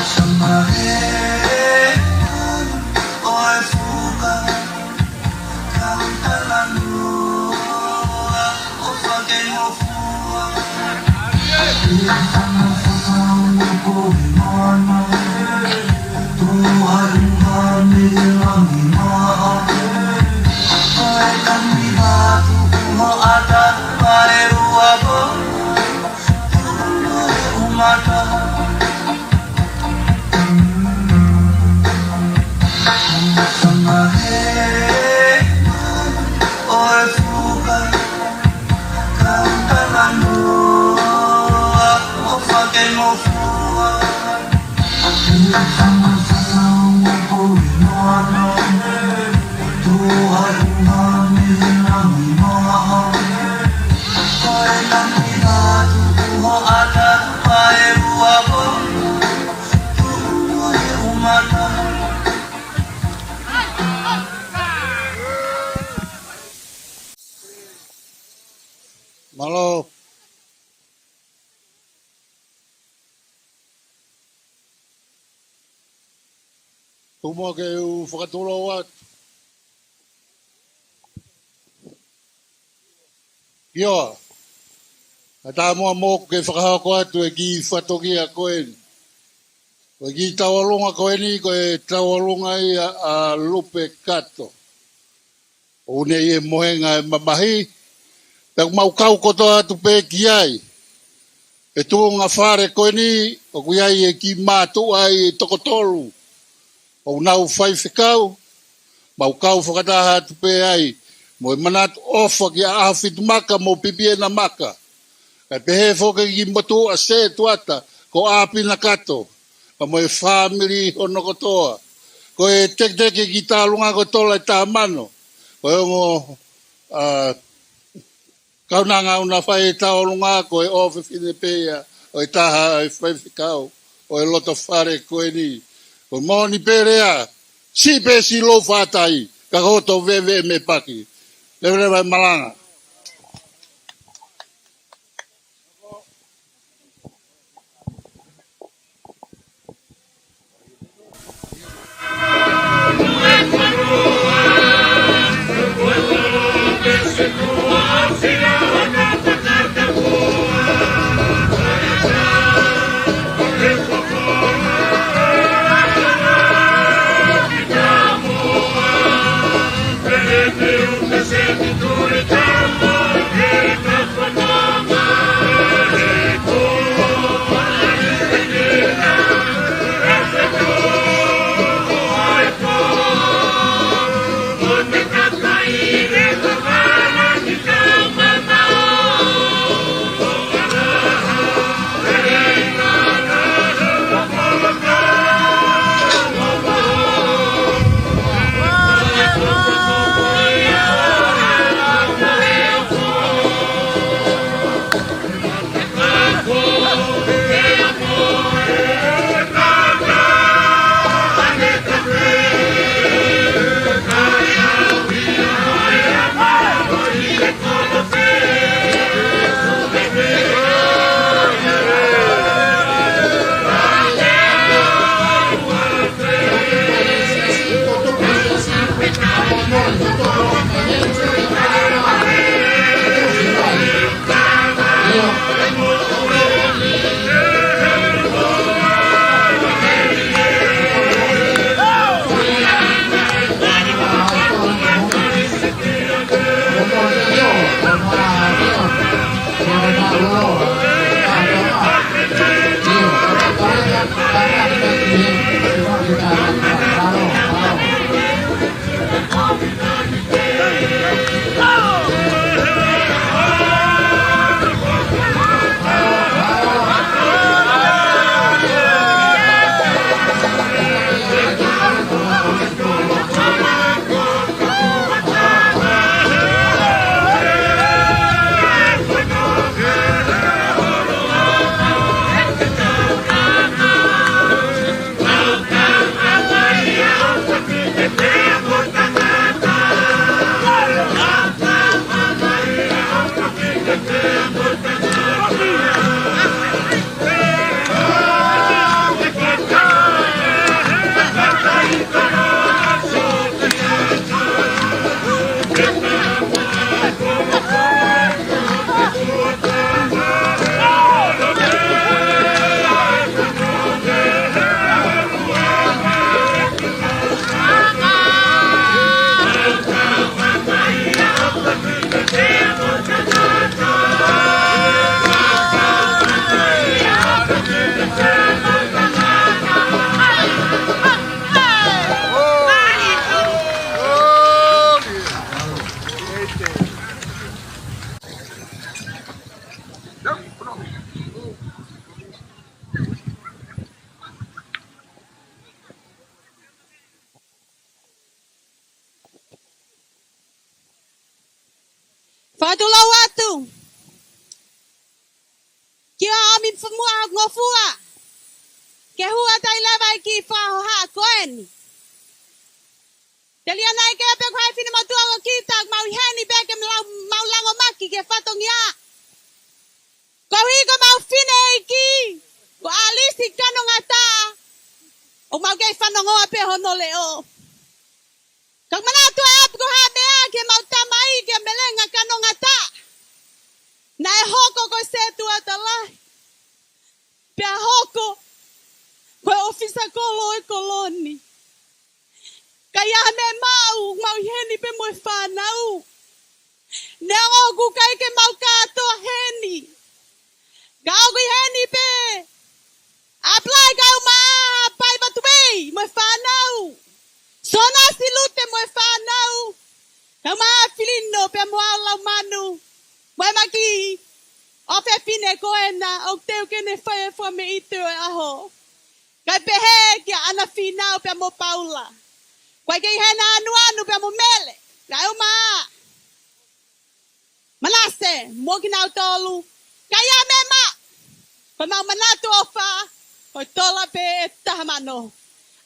Sama Malo. Tumo ke u whakatolo wat. Ioa. A tā mua mōku ke whakahako atu e ki whatoki a koen. Ko ki tawalunga koeni ko e tawalunga i a lupe kato. O ne i e mohenga e mamahi. Pek maukau koto atu pe ki ai. E tuunga whare koeni o kui ai e ki mātu ai e tokotolu. O nau whaiwhikau. Maukau whakataha atu pe ai. Mo e manatu ofa ki a ahawhitu maka mo pipie na maka. Kai pehe whoke ki motu a se tuata ko āpina kato. Ka mo e whamiri hono kotoa. Ko e tek-teke ki tālunga kotola e tā mano. Ko e mo kaunanga una whai e tāolunga ko e ofe fine pēia. O e taha e whaiwhikau. O e loto whare koe ni. Ko mōni pērea. Si pēsi lo whātai. Ka koto vewe me paki. Lewe malanga. Thank you. Fatulaw atu. Kia amin famua ngofua. Ke hua tai levai ki fa ha koeni. Deliana ke pe kwai fini matua ko kita mau heni be ke mau lango maki ke fatongia. Ko hi ko mau fine ki. Ko alisi kanongata. O mau ke fanongo ape hono leo. Kag manato ap ko Havea ke mau tamai ke melenga kanongata. Na hoko ko setu atalai. Pe hoko. Ko ofisa kolo e koloni. Kaya me mau heni pe mo fanau. Ne ogu kai ke mau kato heni. Kau ku heni pe. Apply kau ma pai batubei mo fanau. Sona silute mo fanau. Kau ma filino pe mo ala manu. Mo maki. Ope pine koena o teu ke ne fai Fakame'ite o aho. Kai pehe kia ana finau pe mo Paula. Kai ke hena anu pe mo mele. Kai uma. Malase mo kinau tolu. Kaya mema. Kai mau manatu ofa. Kai tola pe tahamano.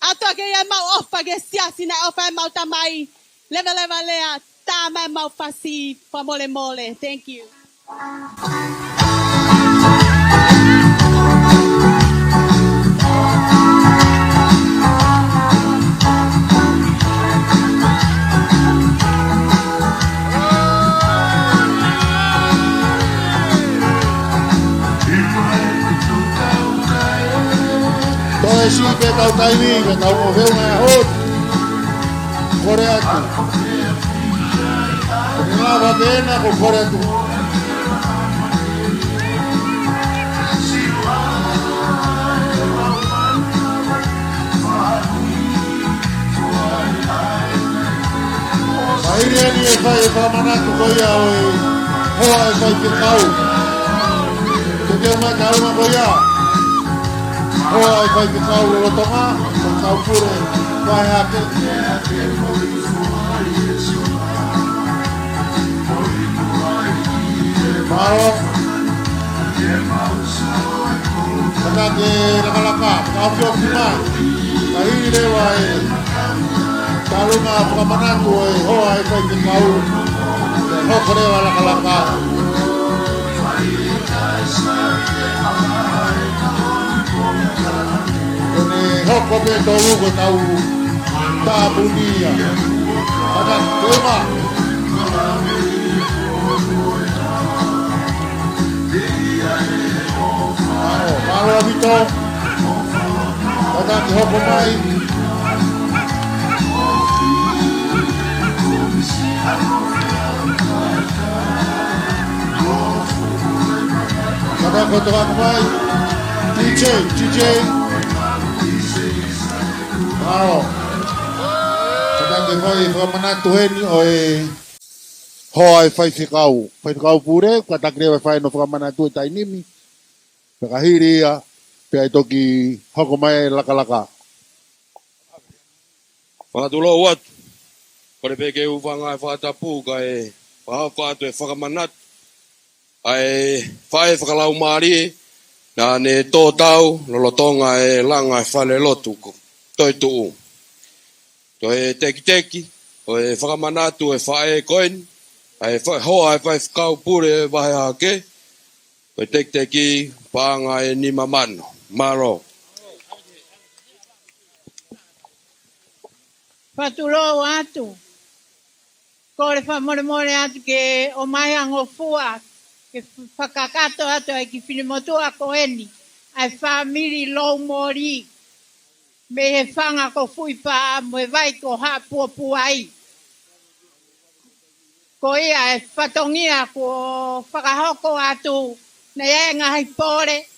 Ato ke ya mau ofa ke SIASI na ofa mau tamai. Leva lea. Tama mau fasi. Pa mole. Thank you. Si que tau taimi, que tau moveu na hot. Kore atu. Nga wabena ko kore atu. Mairi ani e whai e whamanatu koia oi. Hoa e whai ke kau. Ke keu mai kaunga koia. Hoa e whai ke kau lo tonga. Ko kau pure whai hake. Maro. Kata ke rakalaka. Kau pio kumai. Kahiri lewa e. Kalunga whakamanatu e hoa e whai ke kau. Hoko rewa rakalaka. Hoko pe tolu ko tau Tapuni. Ada tema. Malo abito. Ada ki hoko mai. Ada ko toka mai. DJ. Wow. Kata ke whai whamanatu heni o e hoa e whai whikau. Whai whikau pure, kata ke whai no whamanatu e tainimi. Pekahiri ia, pia i toki hoko mai lakalaka. Whakatulo wat. Kore peke uwhanga e Fakatapu ka e whahako atu e whakamanat. Ai whae whakalau maari na ne tōtau lolotonga e langa e Falelotu ko. Toi tuu. Toi teki. Toi whakamanatu e whae koen. Ai hoa e whae whakau pure e wahe hake. Toi teki pānga e nima mano. Maro. Whatulo atu. Kore whamore atu ke o mai ango fua. Ke whakakato atu ai ki whinimatua koeni. Ai whamiri lau mori. Me he whanga ko fui pā, mo e vai ko ha puai. Ko ia e whatongia ko whakahoko atu, na e Ngaahi pore,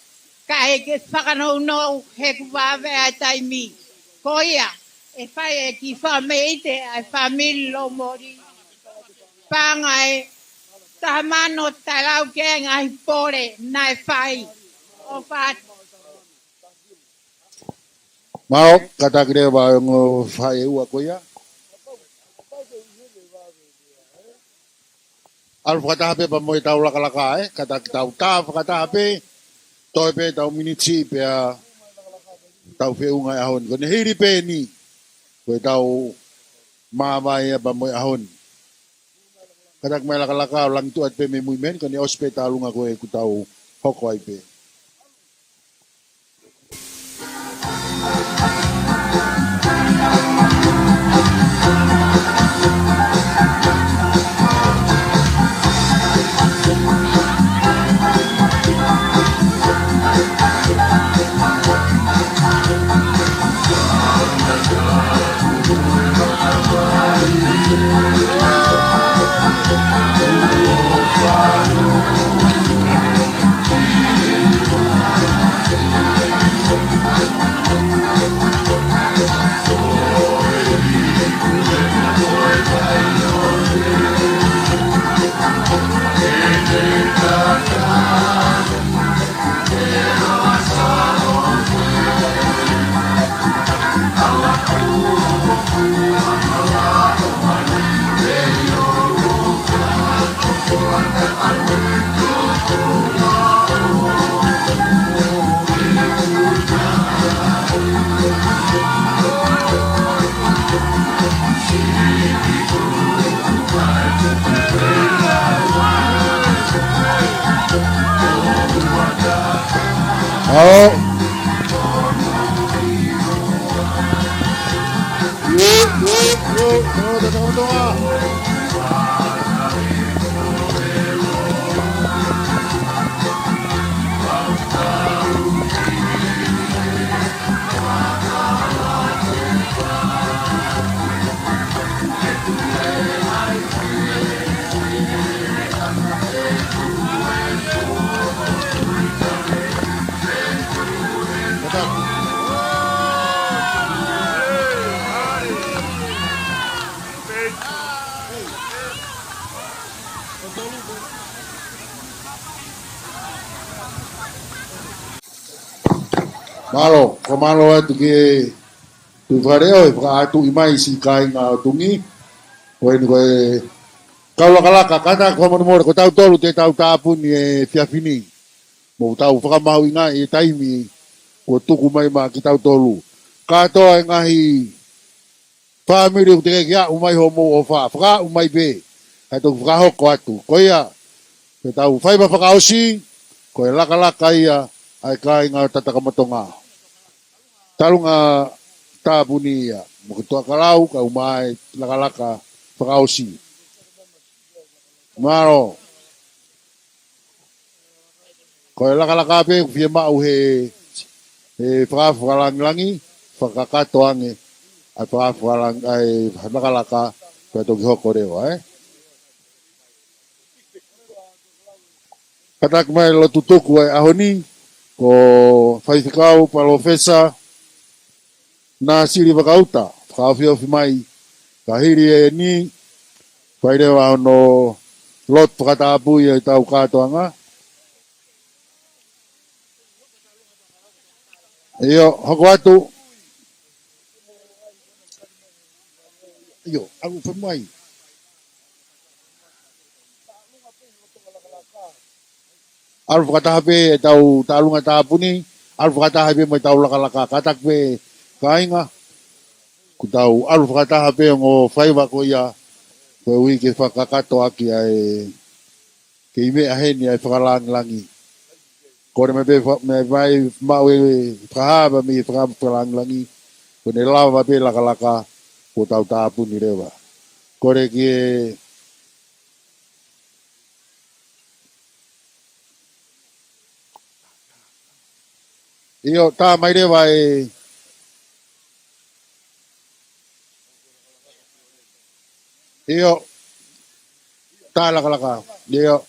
ka e ke whakanau he kuwawe a taimi. Ko ia, e whai e ki Fakame'ite, ai whamiri lo mori. Pānga e tahamano talau ke Ngaahi pore, na e whai. O whātu. Mau kata kire ba ngo whai ua koia. Al fakatape pa mo tau lakalaka kata tau ta fakatape toi pe tau minitsi pe tau feunga ahon ko ne hiri pe ni ko tau mamai pa mo ahon katak mai lakalaka lang tu at pe me muimen ko ni hospital nga ko ku tau hoko ai pe Aho Tatakamotonga Malo, komalo atu ke tu fareo fa atu imai si kai nga tungi ko ni ko kalaka kata ko mo ko tau tolu te tau tapuni e fiafini mo tau fa mau inga e taimi ko tuku mai ma ki tau tolu ka to Ngaahi family te ya umai homo o fa umai be ka to fa ho ko atu ko ia te tau fai ba fa osi ko laka ia ai kai nga Tatakamotonga talunga Tapuni ya mo to kalau ka umai laka fa osi maro ko laka pe fie mau he langi fakakatoange ai lang ai laka pe to hoko reo katak mai lo tutuku ai ahoni ko faifikau palofesa na Siliva kauta kafio mai kahiri ni faide wa no lot Fakatapui ai tau katoanga iyo hoko atu iyo aku famai al Fakatape tau talunga Tapuni al Fakatape mai tau laka katak pe kainga ku tau al Fakatape ngo faiva ko ia ko wi ke fakakato aki ai ke ime aheni ai langi ko me be me vai mau frahaba mi langi ko ne lava be laka ko tau Tapuni rewa ko re ki iyo ta mai rewa iyo ta laka iyo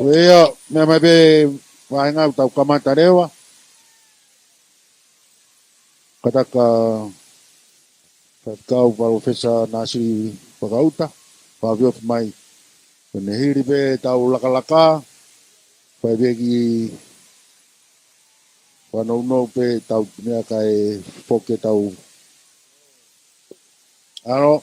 Weo, me be wainga tau kamata rewa. Kataka kau profesa nasi pagauta. Pavio mai. Penehiri be tau laka. Pabegi wano pe tau nia kai poke tau Aro.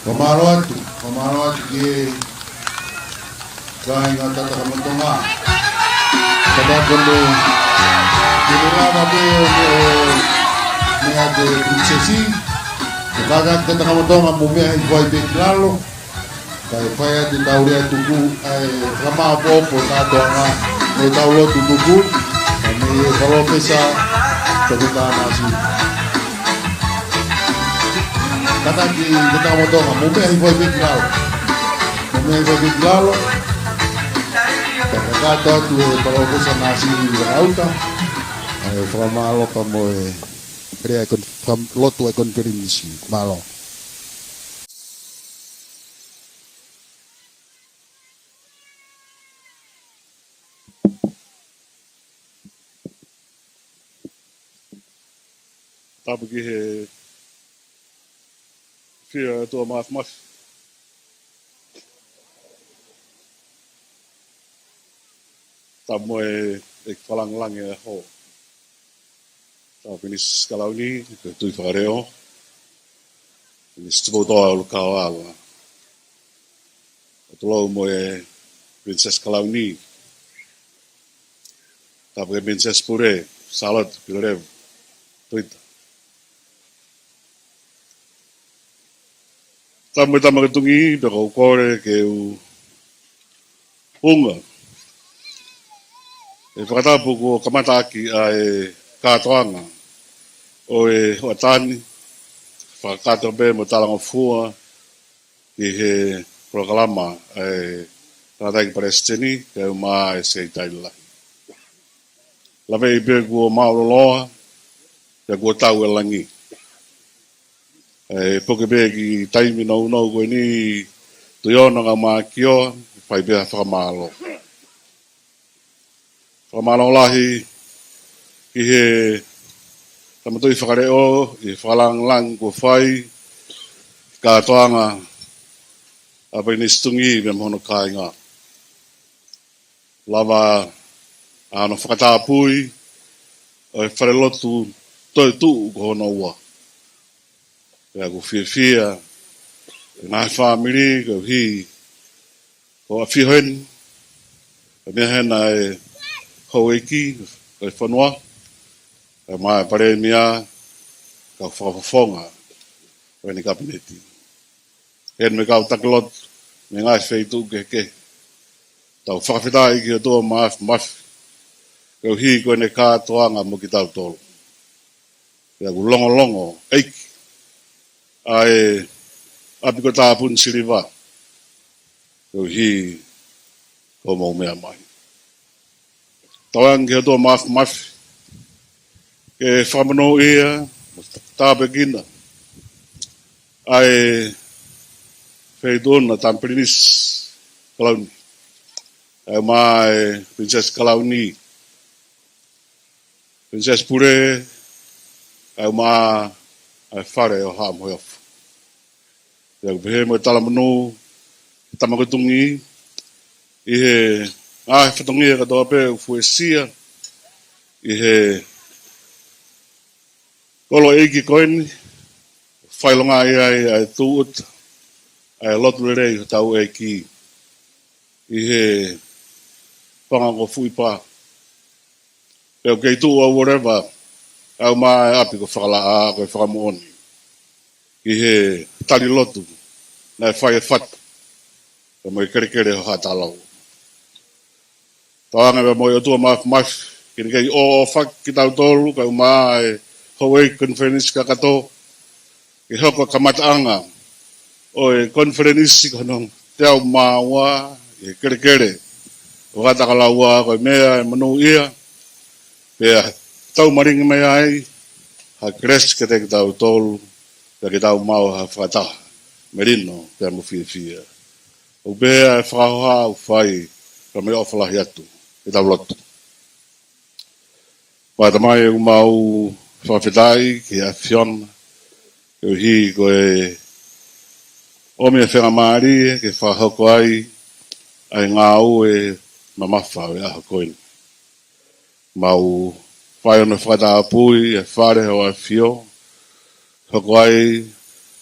Pamalo atu ki kainga Tatakamotonga. Tatakondo kinurama beo mea de princesi. Kaga Tatakamotonga mumea iguai beklalo. Kai faya di tauria tuku ai rama popo tatoanga no taulo tuku. Kami kalau pesa Tevita nasi. Kata ki Tatakamotonga mumea iguai beklalo. Mumea iguai beklalo. Kata tu kalau pesa nasi rauta. Ai framalo kamo Rea kon from Lotu e kon Pilinisi malo. Tapu ki he whia tua maaf. Tapu e whalang e ho. Tapu Pilinisi Kalauni, tui Fakale'o. Pilinisi Tupouto'a Ulukalala. Tulau mo e Princess Kalauni. Tapu e Princess Pure, Salad, Pilerev, Tevita. Tapu e tamakatungi, beko kore ke u unga. E whakatapu ko kamataki a e kātoanga o e huatani, whakatabe mo talanga fua i he proklama e Tangata'eiki Palesiteni ke uma e se taila. Lawe i be kua maololoa ke kua tau e langi. E poke be ki taimi nau koe ni tuiona ngā mā kio, whai bea whakamalo. Whakamalo lahi ki he tamatui Fakale'o, i whalang kua whai, kātoanga a Pilinisi tungi me mohono kāinga. Lava ano Fakatapui, o e Falelotu toi tu ko hono ua. Pea ko fia, Ngaahi family, ko hi, ko a whihoen, ko mea hena e haueiki, ko e whanua, ko mai pare mea, ka whakafonga, ko e ni kabineti. Hen me kau takelot, me Ngaahi wheitu ke. Tau whakawhitai ki o toa maaf, ko hi ko ne kātoanga mo ki tau tolu. Pea ko longo, eiki, ai api ko Tapuni Siliva. Ko hi ko mau mea mai. Tauang ki o toa maaf, ke whamano ia, tāpekina. Ai wheidona tam Pilinisi Kalauni. Ai mai Princess Kalauni. Princess Pure, ai mai ai whare o haa moe ofu. Ia kupehe mo tala manu, tamakatungi, i he whatongi e katoa pe UESILIANA, i he Koloa'ia koini, whailonga ai Tupouto'a, ai lotu rei tau e ki, i he whanga ko fui pā. Peo kei tu o whatever, au mai api ko whakala'a, ko e whakamooni. I he tali lotu, nai whai e whata, ka mo i kere ho hatalau. Tawanga me mo i otua maaf, kini kei o whak ki tau tolu, ka mai hawei conference ka kato, ki hoko kamataanga, o e conference konong te au maua, i kere, o hatakalau ko e mea e manu ia, pea tau maringi mai ai, ha kres ke te ki tau tolu, pea ki tau mau ha whakataha, merino, pea mo fia. O bea e whakahoha u whai, ka me ofalahi atu, ki tau lotu. Pata mai e umau whawhitai, ki a whiona, ki hi ko e omi e whengamari, ki whahoko ai ngā u e mamafa e aho koini. Mau whai ono Fakatapui, e whare ho a whio, hoko ai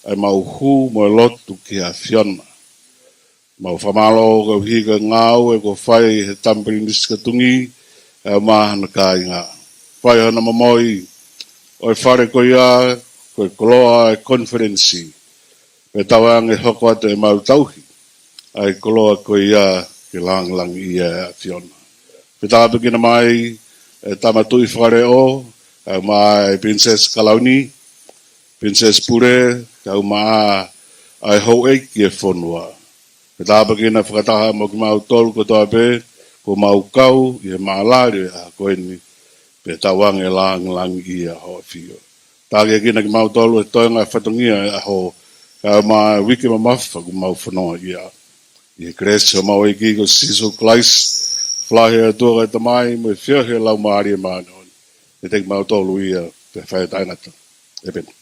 ai mau hu mo lotu ki a fiona. Mau whamalo ko higa ngau e ko whai he Pilinisi katungi e mahana kai ngā. Whai hana mamoi o e whare ko ia ko e Koloa'ia e konferensi me tawang e hoko atu e mau tauhi ai Koloa'ia ko ia ke lang ia a fiona. Pe tāpe kina mai e Tama Fakale'o au mai Princess Kalauni, Princess Pure, au mai ai Aho Tusite e whonua. Pe tāpe kina whakataha mo ki mau tolu ko tāpe ko mau kau i he maalari a koeni pe tawang e lang ia ho fio. Tāke kina ki mau tolu e toinga whatongia e aho au mai wiki mamafa ko mau whanoa ia. I kresi o mau eki ko siso Christ Flahe atua kai tamai mo fia he lau maari e maana on. E teki mau tolu ia pe whae tainata. E pena.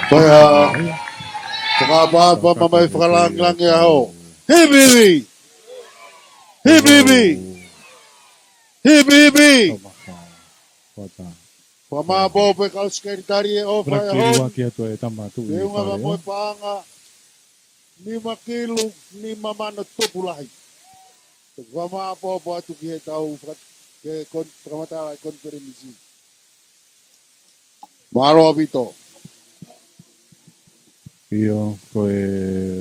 Kaya, saka pa mamay whakalang e aho. Hey baby! Hey baby! Hey baby! Pamapo pe kalskentari e ofa e aho. E unga mamoy paanga ni makilu ni mamano tupulahi. Pamapo po atu ki he tau ke Tangata'eiki konferensi. Maro abito. Io koe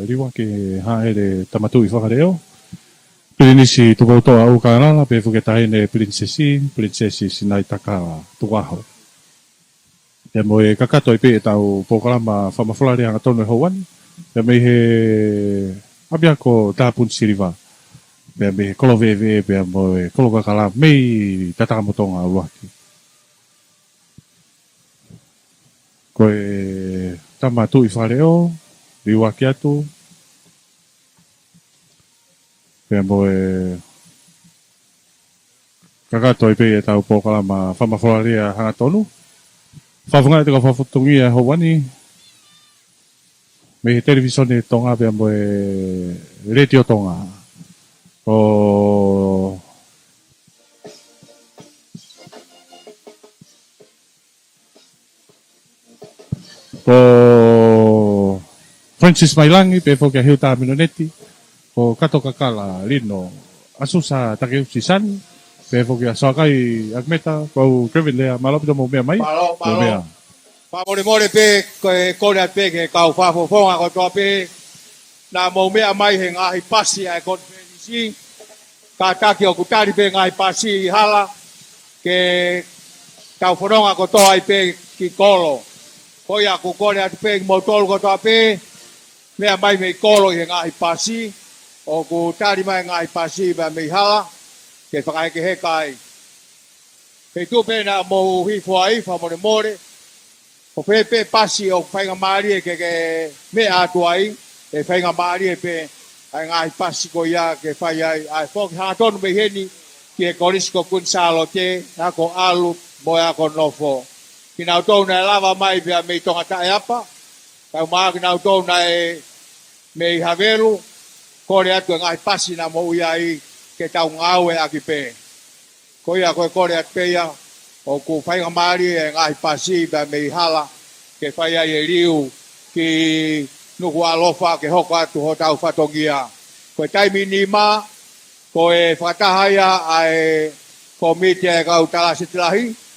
riwa ke haere tamatui Fakale'o. Pilinisi Tupouto'a Ulukalala pe whuketahine princesi sinai taka tuaho. E mo e kakato i pe e tau pokalama whamawhalari hanga tonu e hauani. E me he abia ko Tapuni Siliva. Pe me he Koloa'ia pe mo e Ulukalala mei Tatakamotonga uaki. Koe Tama Fakale'o, riwa ki atu. Pea mo e kakato i pe e tau pokalama whamawhalaria hanga tonu. Whawhunga te ka whawhutungia hauani. Me he televisione Tonga pea mo e Radio Tonga. O Francis Mailangi pe fo ke hiuta minoneti o kato kakala lino asusa takeusi san pe fo ke asakai agmeta ko Kevin lea malapito mo mea mai mo mea More pe kore pe ke kau fafo fonga ko to pe na mo mea mai he Ngaahi pasi ai konferensi ka taki o kutari pe Ngaahi pasi hala ke kau fonga ko to ai pe ki kolo Koia ku kore atu pe mo tolu ko to pe mea mai me kolo he Ngaahi pasi o ku tari mai Ngaahi pasi ba me hala ke whakai ke he kai he tu pe na mo hifuai fa more o pe pasi o whainga maari ke mea atu ai e whainga maari pe ai Ngaahi pasi ko ia ke whai ai fok hanga tonu me heni ki e korisko kun salo te ako alu mo ako nofo Kina utau na lava mai pia me Tangata'eiki. Kau maa kina utau na me Havea kore atu Ngaahi pasi na mo iai ke tau ngau e aki pe. Ko ia koe kore atu pe ia o ku whainga maari e Ngaahi pasi pia me hala ke whai ai e riu ki nuku alofa ke hoko atu ho tau whatongia. Koe taimi ni ma ko e whakatahaya ai komite e kau talasitilahi.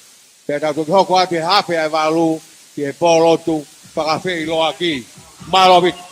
Pea tau hoko atu e hape ai walu ki e polotu whakawhi loa ki. Marawit.